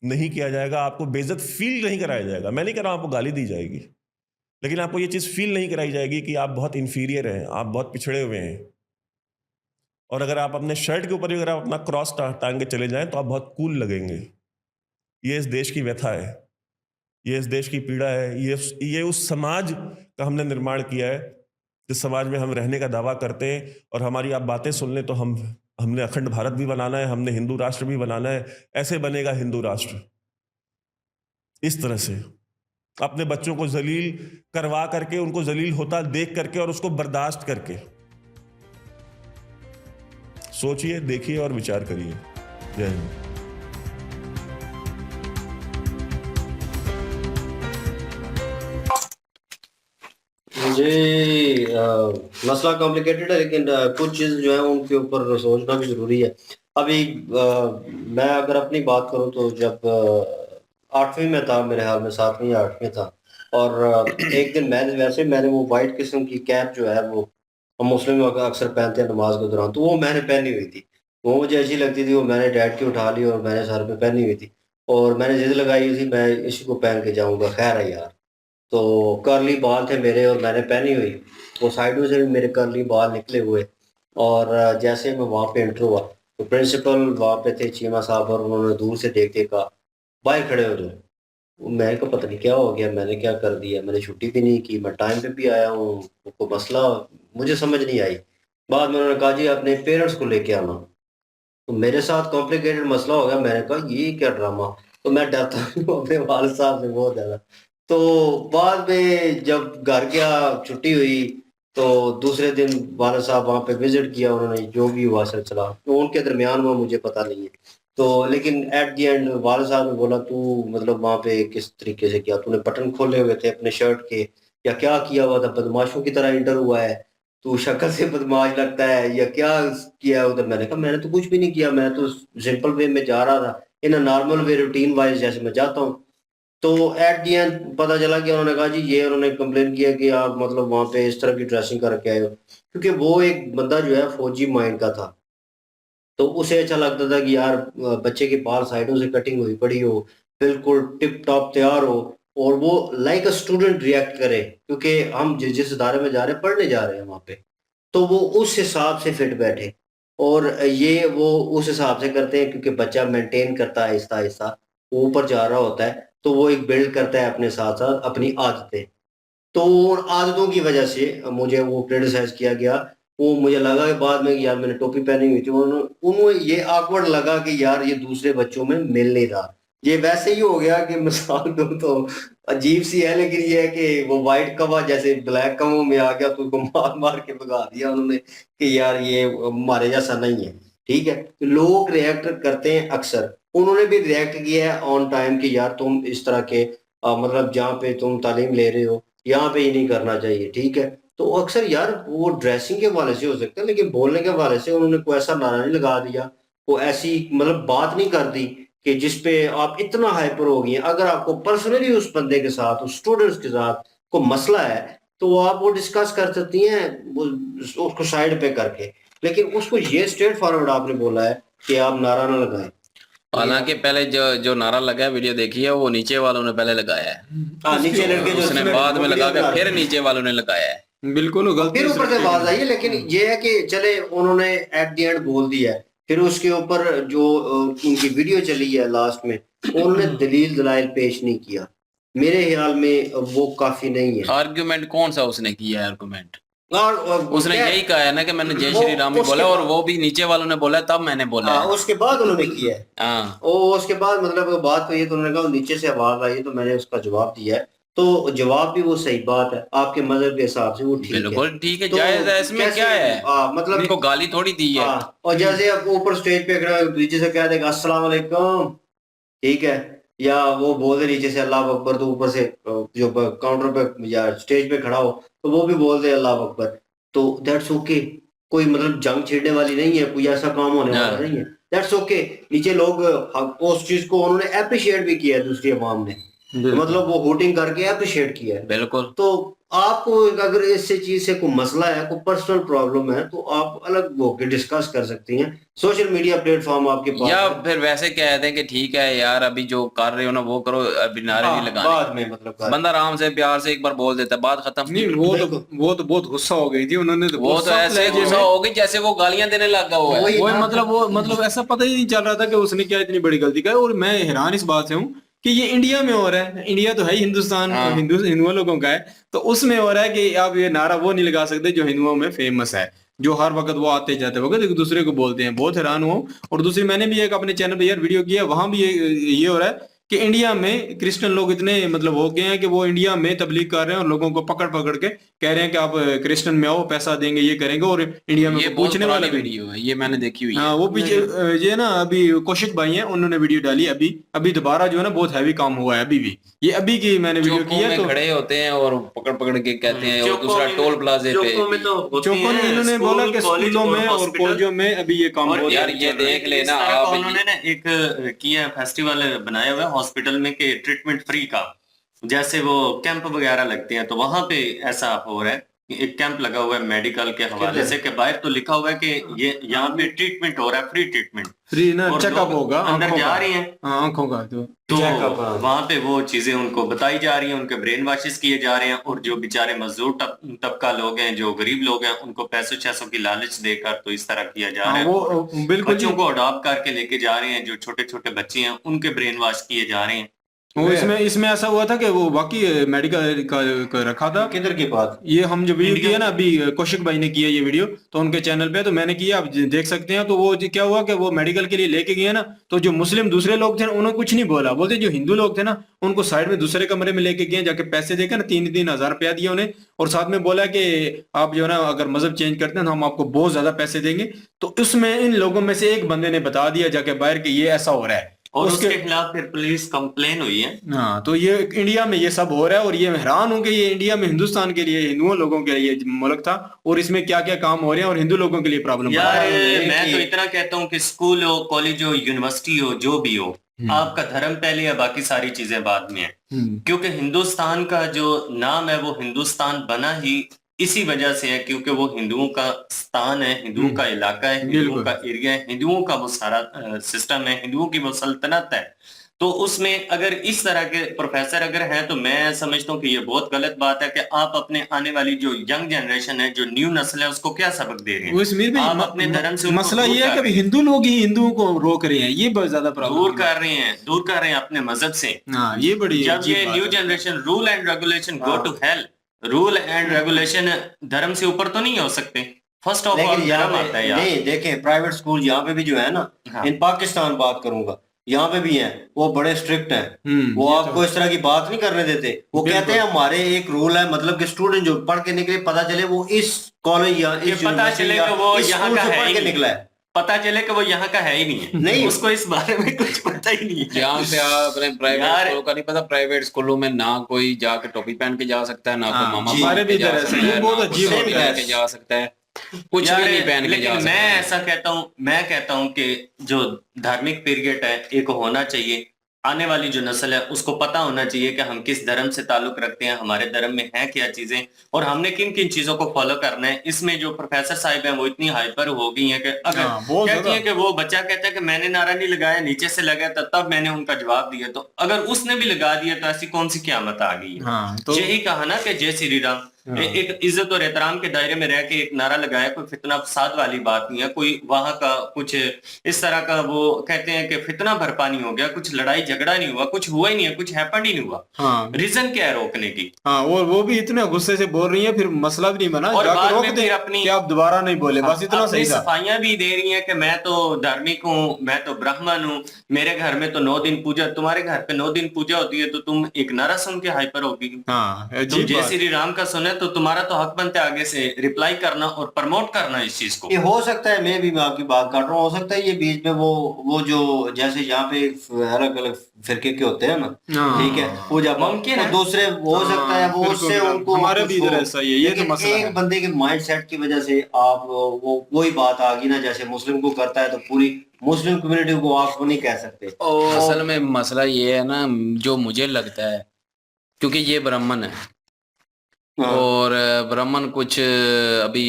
S5: नहीं किया जाएगा, आपको बेइज्जत फील नहीं कराया जाएगा। मैं नहीं कह रहा हूं आपको गाली दी जाएगी, लेकिन आपको ये चीज फील नहीं कराई जाएगी कि आप बहुत इंफीरियर हैं, आप बहुत पिछड़े हुए हैं। और अगर आप अपने शर्ट के ऊपर भी अगर आप अपना क्रॉस टांग के चले जाएं तो आप बहुत कूल लगेंगे। ये इस देश की व्यथा है, ये इस देश की पीड़ा है, ये उस समाज का हमने निर्माण किया है जिस समाज में हम रहने का दावा करते हैं। और हमारी आप बातें सुन लें तो हमने अखंड भारत भी बनाना है, हमने हिंदू राष्ट्र भी बनाना है। ऐसे बनेगा हिंदू राष्ट्र, इस तरह से अपने बच्चों को जलील करवा करके, उनको जलील होता देख करके और उसको बर्दाश्त करके। सोचिए, देखिए और विचार करिए। जय हिंद।
S1: जी मसला कॉम्प्लिकेटेड है, लेकिन कुछ चीज़ जो है उनके ऊपर सोचना भी ज़रूरी है। अभी मैं अगर अपनी बात करूं तो जब 8वीं में था, मेरे ख्याल में 7वीं या 8वीं था, और एक दिन मैंने वो वाइट किस्म की कैप जो है वो हम मुस्लिम लोग अक्सर पहनते हैं नमाज के दौरान, तो वो मैंने पहनी हुई थी। वो मुझे अच्छी लगती थी, वो मैंने डैड की उठा ली और मैंने सर पे पहनी हुई थी, और मैंने जिद लगाई हुई थी मैं इसी को पहन के जाऊंगा। खैर है यार, तो कर्ली बाल थे मेरे और मैंने पहनी हुई, वो साइडों से भी मेरे कर्ली बाल निकले हुए। और जैसे मैं वहाँ पे एंटर हुआ तो प्रिंसिपल वहाँ पे थे, चीमा साहब, और उन्होंने दूर से देख के कहा बाहर खड़े हो जाओ। मैं को पता नहीं क्या हो गया, मैंने क्या कर दिया, मैंने छुट्टी भी नहीं की, मैं टाइम पे भी आया हूँ, को मसला मुझे समझ नहीं आई। बाद में उन्होंने कहा जी अपने पेरेंट्स को लेके आना, तो मेरे साथ कॉम्प्लिकेटेड मसला हो गया। मैंने कहा ये क्या ड्रामा, तो मैं डरता हूँ अपने वालिद साहब से बहुत ज़्यादा। तो बाद में जब घर गया, छुट्टी हुई, तो दूसरे दिन वालिद साहब वहाँ पे विजिट किया, उन्होंने जो भी हुआ सिलसिला तो उनके दरमियान में मुझे पता नहीं है। तो लेकिन एट दी एंड वालिद साहब ने बोला तू मतलब वहाँ पे किस तरीके से किया, तूने बटन खोले हुए थे अपने शर्ट के या क्या किया हुआ था, बदमाशों की तरह इंटर हुआ है, तू शक्ल से बदमाश लगता है या क्या किया उधर। मैंने कहा मैंने तो कुछ भी नहीं किया, मैं तो सिंपल वे में जा रहा था, in normal way routine wise जैसे मैं जाता हूँ। तो एट दी एंड पता चला कि उन्होंने कहा जी ये, उन्होंने कंप्लेन किया कि आप मतलब वहाँ पे इस तरह की ड्रेसिंग करके आए हो, क्योंकि वो एक बंदा जो है फौजी माइंड का था। तो उसे अच्छा लगता था कि यार बच्चे के बाल साइडों से कटिंग हुई पड़ी हो, बिल्कुल टिप टॉप तैयार हो, और वो लाइक अ स्टूडेंट रिएक्ट करे, क्योंकि हम जिस इदारे में जा रहे हैं पढ़ने जा रहे हैं वहाँ पे, तो वो उस हिसाब से फिट बैठे। और ये वो उस हिसाब से करते हैं क्योंकि बच्चा मेंटेन करता है आहिस्ता आहिस्ता, वो ऊपर जा रहा होता है, तो वो एक बिल्ड करता है अपने साथ साथ अपनी आदतें। तो उन आदतों की वजह से मुझे वो क्रिटिसाइज किया गया। वो मुझे लगा कि बाद में कि यार मैंने टोपी पहनी हुई थी, उन्हें ये awkward लगा कि यार ये दूसरे बच्चों में मिल नहीं रहा। ये वैसे ही हो गया कि मिसाल दूं तो अजीब सी है, लेकिन ये है कि वो वाइट कवा जैसे ब्लैक कवों में आ गया, तो उसको मार मार के भगा दिया उन्होंने कि यार ये हमारे जैसा नहीं है। ठीक है, तो लोग रिएक्ट करते हैं अक्सर, उन्होंने भी रिएक्ट किया है ऑन टाइम कि यार तुम इस तरह के मतलब जहाँ पे तुम तालीम ले रहे हो यहाँ पे ही नहीं करना चाहिए। ठीक है, तो अक्सर यार वो ड्रेसिंग के हवाले से हो सकता है, लेकिन बोलने के हवाले से उन्होंने कोई ऐसा नारा नहीं लगा दिया, वो ऐसी मतलब बात नहीं कर दी कि जिसपे आप इतना हाइपर हो गए। अगर आपको पर्सनली उस बंदे के साथ, उस स्टूडेंट्स के साथ को मसला है, तो आप वो डिस्कस कर सकती हैं उसको साइड पे करके, लेकिन उसको ये स्ट्रेट फॉरवर्ड आपने बोला है कि आप नारा ना लगाएं।
S2: हालांकि पहले जो जो नारा लगा है, वीडियो देखी है, वो नीचे वालों ने पहले लगाया है,
S1: नीचे लड़के जो
S2: उसने बाद में लगा के फिर नीचे वालों ने लगाया है।
S4: बिल्कुल
S1: फिर ऊपर से आवाज आई है, लेकिन ये है कि चले उन्होंने एट द एंड बोल दिया है। फिर उसके ऊपर जो उनकी वीडियो चली है लास्ट में, उन्होंने दलील दलाइल पेश नहीं किया, मेरे ख्याल में वो काफी नहीं है।
S2: आर्गुमेंट कौन सा उसने किया है आर्गुमेंट?
S1: और
S2: उसने यही कहा है ना कि मैंने जय श्री राम भी बोला, और वो भी नीचे वालों ने बोला तब मैंने बोला है।
S1: उसके बाद उन्होंने किया है।
S2: हाँ,
S1: उसके बाद मतलब बात हुई तो उन्होंने कहा नीचे से आवाज आई तो मैंने उसका जवाब दिया है, तो जवाब भी वो सही बात है आपके मजहब के हिसाब से, वो ठीक है,
S2: बिल्कुल ठीक है,
S1: तो
S2: जायज है, इसमें क्या है,
S1: मतलब
S2: उनको गाली थोड़ी दी है।
S1: और जैसे आप ऊपर स्टेज पे खड़ा नीचे से कह देगा अस्सलाम वालेकुम, ठीक है, या वो बोल दे नीचे से अल्लाह अकबर, तो ऊपर से जो काउंटर पे या स्टेज पे खड़ा हो तो वो भी बोल दे अल्लाह अकबर, तो दैट्स ओके। कोई मतलब जंग छेड़ने वाली नहीं है, कोई ऐसा काम होने वाला नहीं है, दैट्स ओके। नीचे लोग उस चीज को उन्होंने अप्रिशिएट भी किया है दूसरी अवाम ने, मतलब वो वोटिंग करके अप्रिशिएट किया है।
S2: बिल्कुल,
S1: तो आपको अगर इससे चीज से कोई मसला है, कोई पर्सनल प्रॉब्लम है, तो आप अलग होकर डिस्कस कर सकती हैं। सोशल मीडिया प्लेटफॉर्म आपके पास
S2: या
S1: है।
S2: फिर वैसे कह दें कि ठीक है यार अभी जो कर रहे हो ना वो करो, अभी नारे नहीं लगाने।
S1: बाद में मतलब
S2: बंदा आराम से प्यार से एक बार बोल देता है, बात खत्म।
S4: नहीं वो तो बहुत गुस्सा हो गई थी, उन्होंने तो
S2: वो
S4: बहुत
S2: तो
S4: सख्त
S2: ऐसे
S4: लहजे
S2: गुस्सा
S4: में,
S2: हो गई जैसे वो गालियां देने लगा हुआ है।
S1: वही
S4: वो
S1: ना।
S4: मतलब ऐसा पता ही नहीं चल रहा था कि उसने क्या इतनी बड़ी गलती की। और मैं हैरान इस बात से हूँ कि ये इंडिया में हो रहा है। इंडिया तो है ही हिंदुस्तान,
S2: हाँ।
S4: हिंदुओं लोगों का है, तो उसमें हो रहा है कि आप ये नारा वो नहीं लगा सकते जो हिंदुओं में फेमस है, जो हर वक्त वो आते जाते वक्त एक दूसरे को बोलते हैं। बहुत हैरान हुआ। और दूसरी मैंने भी एक अपने चैनल पे यार वीडियो किया, वहां भी ये हो रहा है कि इंडिया में क्रिश्चियन लोग इतने मतलब हो गए हैं कि वो इंडिया में तबलीग कर रहे हैं और लोगों को पकड़ पकड़ के कह रहे हैं कि आप क्रिश्चियन में आओ, पैसा देंगे, ये करेंगे। और इंडिया में
S2: ये
S4: कोई
S2: बहुत
S4: पूछने वाला
S2: पुरानी
S4: भी नहीं।
S2: वीडियो है, ये मैंने देखी हुई है।
S4: हाँ वो पीछे ये ना अभी कौशिक भाई हैं, उन्होंने वीडियो डाली अभी अभी दोबारा जो है ना बहुत हैवी काम हुआ है अभी भी। ये अभी की मैंने वीडियो
S2: चौकों
S4: की है।
S2: में
S4: तो
S2: खड़े होते हैं और पकड़ पकड़ के कहते हैं, और
S9: चौकों
S2: दूसरा
S9: में-
S2: टोल प्लाजे पे
S9: चौकों में तो होती
S4: चौकों
S9: हैं,
S4: इन्होंने
S9: स्कूल,
S4: बोला कि
S9: कॉलेज
S4: स्कूलों में और
S9: हॉस्पिटल।
S4: कॉलेजों में अभी ये काम
S9: और
S4: बहुत
S2: यार
S4: ज्यादा
S2: ये
S4: चल रहा है।
S2: देख लेना
S9: इस तरह का
S2: आप,
S9: उन्होंने ना एक किया फेस्टिवल बनाया हुआ है हॉस्पिटल में कि ट्रीटमेंट फ्री का, जैसे वो कैंप वगैरह लगते हैं, तो वहां पे ऐसा हो रहा है कि एक कैंप लगा हुआ है मेडिकल के हवाले से, कि बाहर तो लिखा हुआ है कि ये यहाँ पे ट्रीटमेंट हो रहा है, फ्री ट्रीटमेंट,
S4: फ्री ना
S9: और
S4: चेकअप
S9: लोग
S4: होगा
S9: अंदर
S4: आंखों
S9: जा
S4: का।
S9: रही हैं,
S4: हाँ, आंखों का
S9: तो
S1: चेकअप, हाँ।
S9: वहां पे वो चीजें उनको बताई जा रही हैं, उनके ब्रेन वॉशेस किए जा रहे हैं, और जो बेचारे मजदूर तबका लोग हैं, जो गरीब लोग हैं, उनको पैसों छैसों की लालच देकर तो इस तरह किया जा रहा
S4: हाँ
S9: है।
S4: वो बिल्कुल
S9: बच्चों को अडॉप्ट करके लेके जा रहे हैं, जो छोटे छोटे बच्चे हैं उनके ब्रेन वॉश किए जा रहे हैं।
S4: वो इसमें ऐसा हुआ था कि वो बाकी मेडिकल का रखा था।
S1: किधर की बात?
S4: ये हम जो वीडियो
S9: इंडिया
S4: किया ना अभी कौशिक भाई ने किया ये वीडियो, तो उनके चैनल पे तो मैंने किया, आप देख सकते हैं। तो वो क्या हुआ कि वो मेडिकल के लिए लेके गए ना, तो जो मुस्लिम दूसरे लोग थे ना, उन्होंने कुछ नहीं बोला। बोलते जो हिंदू लोग थे ना उनको साइड में दूसरे कमरे में लेके गए, जाके पैसे देकर ना 3,000 रुपया दिया उन्हें, और साथ में बोला कि आप जो है ना अगर मजहब चेंज करते हैं तो हम आपको बहुत ज्यादा पैसे देंगे। तो उसमें इन लोगों में से एक बंदे ने बता दिया जाके बाहर कि ये ऐसा हो रहा है,
S9: और उसके खिलाफ फिर पुलिस कंप्लेन हुई है।
S4: हाँ। तो ये इंडिया में ये सब हो रहा है, और ये मैं हैरान हूं कि ये इंडिया में हिंदुस्तान के लिए हिंदुओं लोगों के लिए मुल्क था, और इसमें क्या क्या काम हो रहे हैं और हिंदू लोगों के लिए प्रॉब्लम
S9: यार मैं तो इतना कहता हूँ कि स्कूल हो, कॉलेज हो, यूनिवर्सिटी हो, जो भी हो, आपका धर्म पहले या बाकी सारी चीजें बाद में है। क्योंकि हिंदुस्तान का जो नाम है वो हिंदुस्तान बना ही इसी वजह से है, क्योंकि वो हिंदुओं का स्थान है, हिंदुओं का इलाका है, हिंदुओं
S4: बिल्कुल।
S9: का एरिया है, हिंदुओं का वो सारा सिस्टम है, हिंदुओं की वो सल्तनत है। तो उसमें अगर इस तरह के प्रोफेसर अगर हैं, तो मैं समझता हूँ कि ये बहुत गलत बात है कि आप अपने आने वाली जो यंग जनरेशन है, जो न्यू नस्ल है, उसको क्या सबक दे रहे
S4: वो
S9: हैं।
S4: इसमें भी
S9: आप अपने धर्म से उनको
S4: मसला
S9: दूर
S4: ये है
S9: कर
S4: कि
S9: रहे
S4: अभी हिंदू लोग ही हिंदुओं को रोक रहे हैं, ये बहुत ज्यादा
S9: दूर
S4: प्रॉब्लम
S9: कर रहे हैं, दूर कर रहे हैं अपने मजहब से।
S4: हाँ ये बड़ी
S9: जब
S4: अजीब
S9: ये
S4: बात
S9: न्यू
S4: है।
S9: Generation rule and regulation go to hell, rule and regulation धर्म से ऊपर तो नहीं हो सकते। फर्स्ट ऑफ ऑल
S1: लेकिन यहाँ
S9: धर्म आता
S1: पे
S9: है यार।
S1: नहीं, देखें प्राइवेट स्कूल यहाँ पे भी जो है ना,
S9: हाँ।
S1: इन पाकिस्तान बात करूंगा, यहाँ पे भी हैं, वो बड़े स्ट्रिक्ट हैं। वो
S4: ये
S1: आपको इस तरह की बात नहीं करने देते। वो कहते हैं हमारे एक रूल है, मतलब कि स्टूडेंट जो पढ़ के निकले, पता चले वो इस कॉलेज या
S9: ये
S1: इस
S9: पता
S1: यूनिवर्सिटी
S9: चले
S1: या
S9: कि वो
S1: इस
S9: यहाँ
S1: स्कूल
S9: का
S1: से
S9: है
S1: पढ़
S9: ही
S1: के
S9: नहीं।
S1: निकला है।
S9: पता चले कि वो यहाँ का है ही नहीं है,
S1: नहीं।
S9: उसको इस बारे में कुछ पता ही नहीं है।
S2: जहाँ पे आप अपने प्राइवेट
S9: यार-
S2: स्कूलों का नहीं पता, प्राइवेट स्कूलों में ना कोई जाके टोपी पहन के जा सकता है, ना कोई
S4: हाँ,
S2: मामा
S4: जी।
S2: पहन
S4: हमारे
S2: के
S4: भी
S2: जा
S4: इधर ऐसे
S2: सकता
S4: ही
S2: है,
S4: बहुत
S2: ना कोई
S4: अजीब
S2: टोपी
S1: होता है।
S2: पहन के जा सकता है, कुछ
S9: यार,
S2: भी नहीं पहन के जा
S9: लेकिन
S2: सकता
S9: मैं
S2: है।
S9: ऐसा कहता हूँ, मैं कहता हूँ कि जो धार्मिक पीरियड है एक होना चाहिए। आने वाली जो नस्ल है उसको पता होना चाहिए कि हम किस धर्म से ताल्लुक रखते हैं, हमारे धर्म में है क्या चीजें, और हमने किन किन चीजों को फॉलो करना है। इसमें जो प्रोफेसर साहिब हैं वो इतनी हाइपर हो गई हैं कि अगर
S4: हाँ, बहुत
S9: कहती
S4: ज्यादा।
S9: है कि वो बच्चा कहता है कि मैंने नारा नहीं लगाया, नीचे से लगाया था, तब मैंने उनका जवाब दिया। तो अगर उसने भी लगा दिया तो ऐसी कौन सी क़यामत आ गई है।
S4: हाँ, तो
S9: यही कहा ना कि जय श्री राम। एक इज्जत और एहतराम के दायरे में रह के एक नारा लगाया, कोई फितना फसाद वाली बात नहीं है। कोई वहां का कुछ इस तरह का वो कहते हैं कि फितना भरपा नहीं हो गया, कुछ लड़ाई झगड़ा नहीं हुआ, कुछ हुआ ही नहीं है, कुछ हैपन ही नहीं हुआ।
S4: हाँ
S9: रीजन क्या है रोकने की?
S4: हाँ, और वो भी इतने गुस्से से बोल रही है, फिर मसला भी नहीं बना,
S9: और
S4: जाके
S9: बाद
S4: रोक
S9: में
S4: दे
S9: फिर अपनी-
S4: कि आप दोबारा नहीं बोले, बस इतना
S9: अपनी
S4: सही था।
S9: सफाइयां भी दे रही हैं कि मैं तो धार्मिक हूँ, मैं तो ब्राह्मण हूँ, मेरे घर में तो 9 दिन पूजा, तुम्हारे घर पे 9 दिन पूजा होती है, तो तुम एक नारा सुन के हाइपर होगी।
S4: हाँ
S9: तुम
S4: अजीब
S9: जय
S4: बात।
S9: श्री राम का सुने तो तुम्हारा तो हक बनता है आगे से रिप्लाई करना और प्रमोट करना इस चीज को।
S1: ये हो सकता है, मैं भी आपकी बात काट रहा हूँ, हो सकता है ये बीच में वो जो जैसे यहाँ पे अलग अलग फिरके के होते हैं ना,
S4: हाँ।
S1: ठीक है, वो जब
S9: मुमकिन है।
S1: दूसरे हो सकता है वो
S4: बिल्कुल,
S1: उससे
S4: बिल्कुल।
S1: उनको
S4: हमारे
S1: कुछ
S4: भी इधर
S1: हो।
S4: ऐसा ही है, ये तो
S1: लेकिन
S4: मसला
S1: एक
S4: है।
S1: बंदे के माइंड सेट की वजह से आप वो वही बात आ गई ना, जैसे मुस्लिम को करता है तो पूरी मुस्लिम कम्युनिटी को आप नहीं कह सकते।
S2: असल में मसला ये है ना, जो मुझे लगता है, क्योंकि ये ब्राह्मण है,
S1: हाँ।
S2: और ब्राह्मण कुछ अभी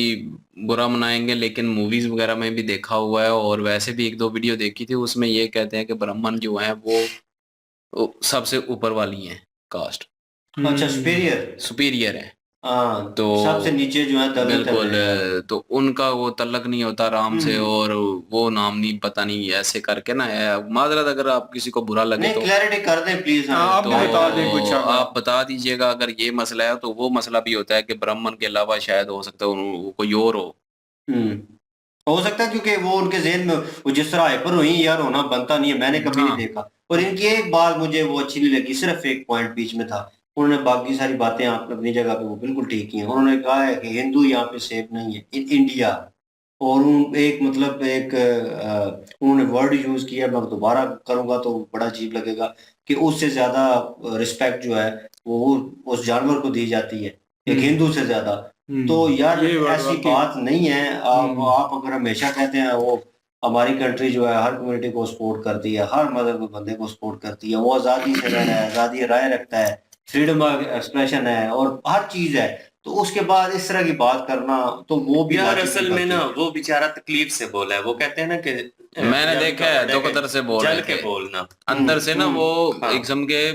S2: बुरा मनाएंगे, लेकिन मूवीज वगैरह में भी देखा हुआ है और वैसे भी एक दो वीडियो देखी थी, उसमें ये कहते हैं कि ब्राह्मण जो है वो सबसे ऊपर वाली है कास्ट,
S1: अच्छा, सुपीरियर।
S2: सुपीरियर है।
S1: हाँ,
S2: तो
S1: सबसे नीचे जो है दलित है
S2: बिल्कुल
S1: मेरे ख्याल में।
S2: तो उनका वो तल्लक नहीं होता राम से, और वो नाम नहीं, पता नहीं ऐसे करके ना है। माजरत अगर आप किसी को बुरा लगे
S1: नहीं,
S2: तो
S1: क्लैरिटी कर दें प्लीज
S4: हाँ, आप
S1: हमें।
S4: भी बता दें कुछ अगर।
S2: आप बता दीजिएगा अगर ये मसला है। तो वो मसला भी होता है कि ब्राह्मण के अलावा शायद हो सकता है वो कोई और हो।
S1: हम्म, हो सकता है, क्योंकि वो उनके जहन में वो जिस तरह हाइपर हुई यार, होना बनता नहीं है, मैंने कभी नहीं
S2: हाँ
S1: देखा। और इनकी एक बात मुझे वो अच्छी नहीं लगी, सिर्फ एक पॉइंट बीच में था। उन्होंने बाकी सारी बातें आप अपनी जगह पे वो बिल्कुल ठीक की हैं। उन्होंने कहा है कि हिंदू यहाँ पे सेफ नहीं है इन इंडिया। और उन एक मतलब एक उन्होंने वर्ड यूज किया, मैं दोबारा करूंगा तो बड़ा अजीब लगेगा, कि उससे ज्यादा रिस्पेक्ट जो है वो उस जानवर को दी जाती है एक हिंदू से ज्यादा। तो यार
S4: ये वर्ड
S1: ऐसी
S4: वाकई।
S1: बात नहीं है। आप अगर हमेशा कहते हैं वो हमारी कंट्री जो है हर कम्युनिटी को सपोर्ट करती है, हर मदर के बंदे को सपोर्ट करती है, वो आज़ादी से रह रहा है, आज़ादी राय रखता है, फ्रीडम ऑफ एक्सप्रेशन है और हर चीज है, तो उसके बाद इस तरह की बात करना तो वो भी
S9: यार
S1: लॉजिक की
S9: असल में
S1: गलती
S9: ना
S1: है।
S9: वो बेचारा तकलीफ से बोला है। वो कहते हैं ना कि
S2: मैंने
S9: पंजाबी
S2: देखा
S9: का
S2: है
S9: वर्ड
S2: दो
S9: कि
S2: कदर से बोल
S9: जल
S2: रहे
S9: के
S2: थे,
S9: बोलना।
S2: अंदर से ना वो
S9: हाँ।
S2: एक किस्म के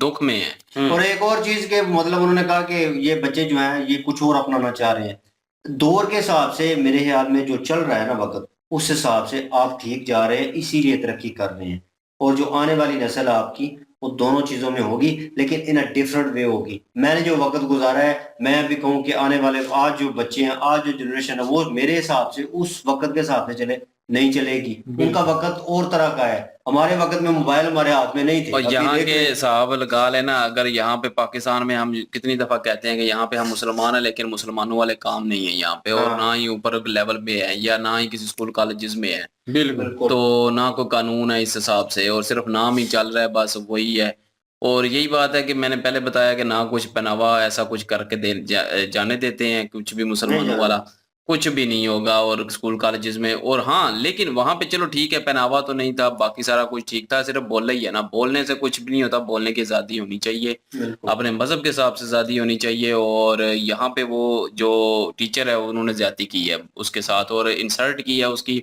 S2: दुख में है।
S1: और एक और चीज के मतलब उन्होंने कहा कि ये बच्चे जो हैं ये कुछ और अपनाना चाह रहे हैं। दौर के हिसाब से मेरे ख्याल में जो चल रहा है ना वक्त, उस हिसाब से आप ठीक जा रहे हैं, इसीलिए तरक्की कर रहे हैं। और जो आने वाली नस्ल है आपकी, वो दोनों चीजों में होगी, लेकिन इन अ डिफरेंट वे होगी। मैंने जो वक्त गुजारा है, मैं अभी कहूँ कि आने वाले आज जो बच्चे हैं, आज जो जनरेशन है, वो मेरे हिसाब से उस वक्त के हिसाब से चले नहीं चलेगी। उनका वक्त और तरह का है। हमारे वक्त में मोबाइल हमारे हाथ में नहीं थे।
S2: और
S1: अभी
S2: यहाँ
S1: देख
S2: के
S1: रहे हैं।
S2: हिसाब लगा लेना, अगर यहाँ पे पाकिस्तान में हम कितनी दफा कहते हैं कि यहाँ पे हम मुसलमान हैं, लेकिन मुसलमानों वाले काम नहीं है यहाँ पे, और ना
S1: हाँ,
S2: ही ऊपर लेवल पे है या ना ही किसी स्कूल कॉलेजेस में है।
S4: बिल्कुल।
S1: बिल्कुल।
S2: तो ना कोई कानून है इस हिसाब से, और सिर्फ नाम ही चल रहा है, बस वही है। और यही बात है कि मैंने पहले बताया कि ना कुछ पहनावा ऐसा कुछ करके जाने देते हैं कुछ भी
S1: नहीं
S2: मुसलमानों वाला,
S1: जाना।
S2: कुछ भी नहीं होगा। और स्कूल कॉलेजेस में, और हाँ लेकिन वहां पे चलो ठीक है, पहनावा तो नहीं था, बाकी सारा कुछ ठीक था, सिर्फ बोलना ही है ना, बोलने से कुछ भी नहीं होता, बोलने की आजादी होनी चाहिए,
S1: बिल्कुल।
S2: अपने मजहब के हिसाब से आजादी होनी चाहिए। और यहाँ पे वो जो टीचर है उन्होंने ज्यादती की है उसके साथ, और इंसल्ट की है उसकी,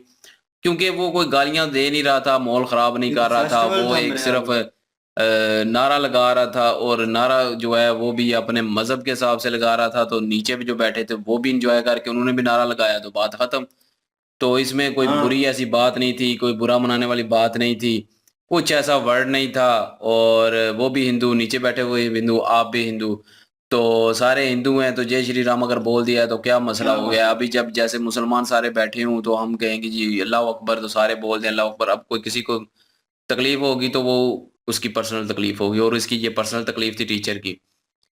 S2: क्योंकि वो कोई गालियां दे नहीं रहा था, माहौल खराब नहीं
S1: ये
S2: कर
S1: तो
S2: रहा था,
S1: फेस्टिवल
S2: वो
S1: था
S2: एक
S1: मेरे ख्याल
S2: सिर्फ
S1: में।
S2: नारा लगा रहा था, और नारा जो है वो भी अपने मजहब के हिसाब से लगा रहा था। तो नीचे भी जो बैठे थे वो भी इंजॉय करके उन्होंने भी नारा लगाया, तो बात खत्म। तो इसमें कोई
S1: हाँ,
S2: बुरी ऐसी बात नहीं थी, कोई बुरा मनाने वाली बात नहीं थी, कुछ ऐसा वर्ड नहीं था। और वो भी हिंदू, नीचे बैठे हुए हिंदू, आप भी हिंदू, तो सारे हिंदू हैं, तो जय श्री राम अगर बोल दिया तो क्या मसला
S1: क्या
S2: हो गया।
S1: मसला।
S2: अभी जब जैसे मुसलमान सारे बैठे हों तो हम कहेंगे जी अल्लाह अकबर, तो सारे बोल दें अल्लाह अकबर। अब कोई किसी को तकलीफ होगी तो वो उसकी पर्सनल तकलीफ होगी, और इसकी ये पर्सनल तकलीफ थी टीचर की।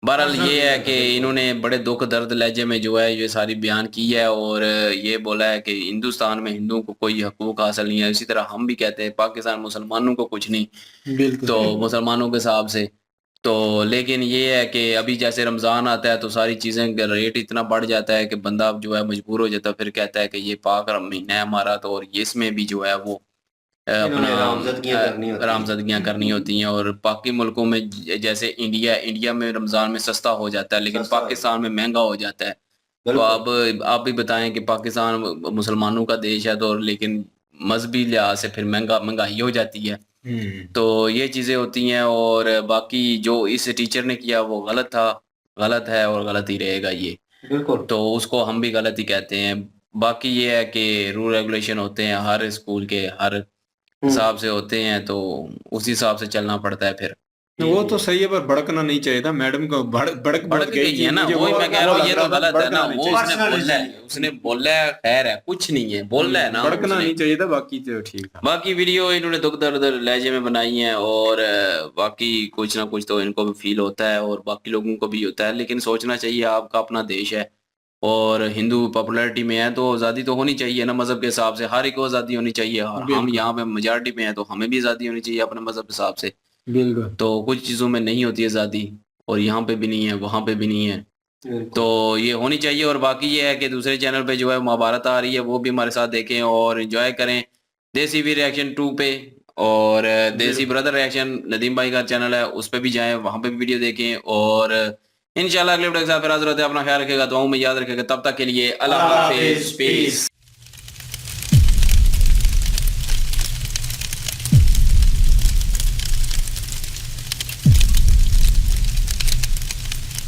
S2: बहरहाल
S1: पर्सनल
S2: ये है
S1: रीजन था,
S2: कि
S1: बिल्कुल।
S2: इन्होंने बड़े दुख दर्द लहजे में जो है ये सारी बयान की है, और ये बोला है कि हिंदुस्तान में हिंदुओं को कोई हकूक हासिल नहीं है। इसी तरह हम भी कहते हैं पाकिस्तान मुसलमानों को कुछ नहीं,
S4: बिल्कुल।
S2: तो मुसलमानों के हिसाब से। तो लेकिन ये है कि अभी जैसे रमज़ान आता है तो सारी चीज़ें का रेट इतना बढ़ जाता है कि बंदा जो है मजबूर हो जाता है, फिर कहता है कि ये पाक महीना है हमारा, तो और ये इसमें भी जो है वो अपना
S1: इन्होंने रामजदगियां करनी होती हैं।
S2: रामज़दगियाँ करनी होती हैं। और बाकी मुल्कों में जैसे इंडिया में रमज़ान में सस्ता हो जाता है, लेकिन
S1: सस्ता है।
S2: पाकिस्तान में महंगा हो जाता है। तो
S1: बिल्कुल।
S2: अब आप भी बताएं कि पाकिस्तान मुसलमानों का देश है, तो लेकिन मजहबी लिहाज से फिर महंगाई हो जाती है। तो ये चीज़ें होती हैं, और बाकी जो इस टीचर ने किया वो गलत था, गलत है और गलत ही रहेगा ये।
S1: बिल्कुल।
S2: तो उसको हम भी गलत ही कहते हैं। बाकी ये है कि रूल रेगुलेशन होते हैं हर स्कूल के, हर
S1: हम्म।
S2: हिसाब से होते हैं, तो उसी हिसाब से चलना पड़ता है फिर।
S1: जी
S4: वो
S1: जी।
S4: तो सही है, पर भड़कना नहीं चाहिए था मैडम को। भड़क बहुत
S2: भड़क
S4: गई
S2: गई
S4: थी,
S2: है ना,
S4: मुझे
S2: वही
S4: वो
S2: मैं कह
S4: वो
S2: रहा हूँ,
S4: लग
S2: ये
S4: रहा
S2: तो
S4: था।
S2: गलत है ना।
S4: भड़कना नहीं
S2: वो
S4: चाहिए।
S2: उसने
S1: पर्सनल
S2: बोला
S1: रीजन
S2: है,
S1: है।
S2: उसने बोला है, खैर है, कुछ नहीं है, बोला है ना
S4: भड़कना
S2: उसने।
S4: नहीं चाहिए था, बाकी तो ठीक था।
S2: बाकी वीडियो इन्होंने दुख दर्द लहजे में बनाई है, और बाकी कुछ ना कुछ तो इनको भी फील होता है और बाकी लोगों को भी होता है, लेकिन सोचना चाहिए आपका अपना देश है, और हिंदू पॉपुलैरिटी में है तो आज़ादी तो होनी चाहिए ना मजहब के हिसाब से, हर एक को आज़ादी होनी चाहिए। और हम
S4: बिल्कुल।
S2: यहाँ पे मेजॉरिटी में है तो हमें भी आज़ादी होनी चाहिए अपने मजहब के हिसाब से।
S4: बिल्कुल।
S2: तो कुछ चीज़ों में नहीं होती आज़ादी, और यहाँ पे भी नहीं है, वहाँ पे भी नहीं है,
S1: बिल्कुल।
S2: तो ये होनी चाहिए। और बाकी ये है कि दूसरे चैनल पे जो है महाभारत आ रही है, वो भी हमारे साथ देखें और एंजॉय करें। देसी वी रिएक्शन 2 पे, और देसी ब्रदर रिएक्शन नदीम भाई का चैनल है, उस पे भी जाएं, वहां पे भी वीडियो देखें। और इंशाल्लाह अगले वीडियो के साथ फिर हाजिर होते हैं। अपना ख्याल रखिएगा, दुआओं में याद रखिएगा। तब तक के लिए अल्लाह हाफिज, पीस।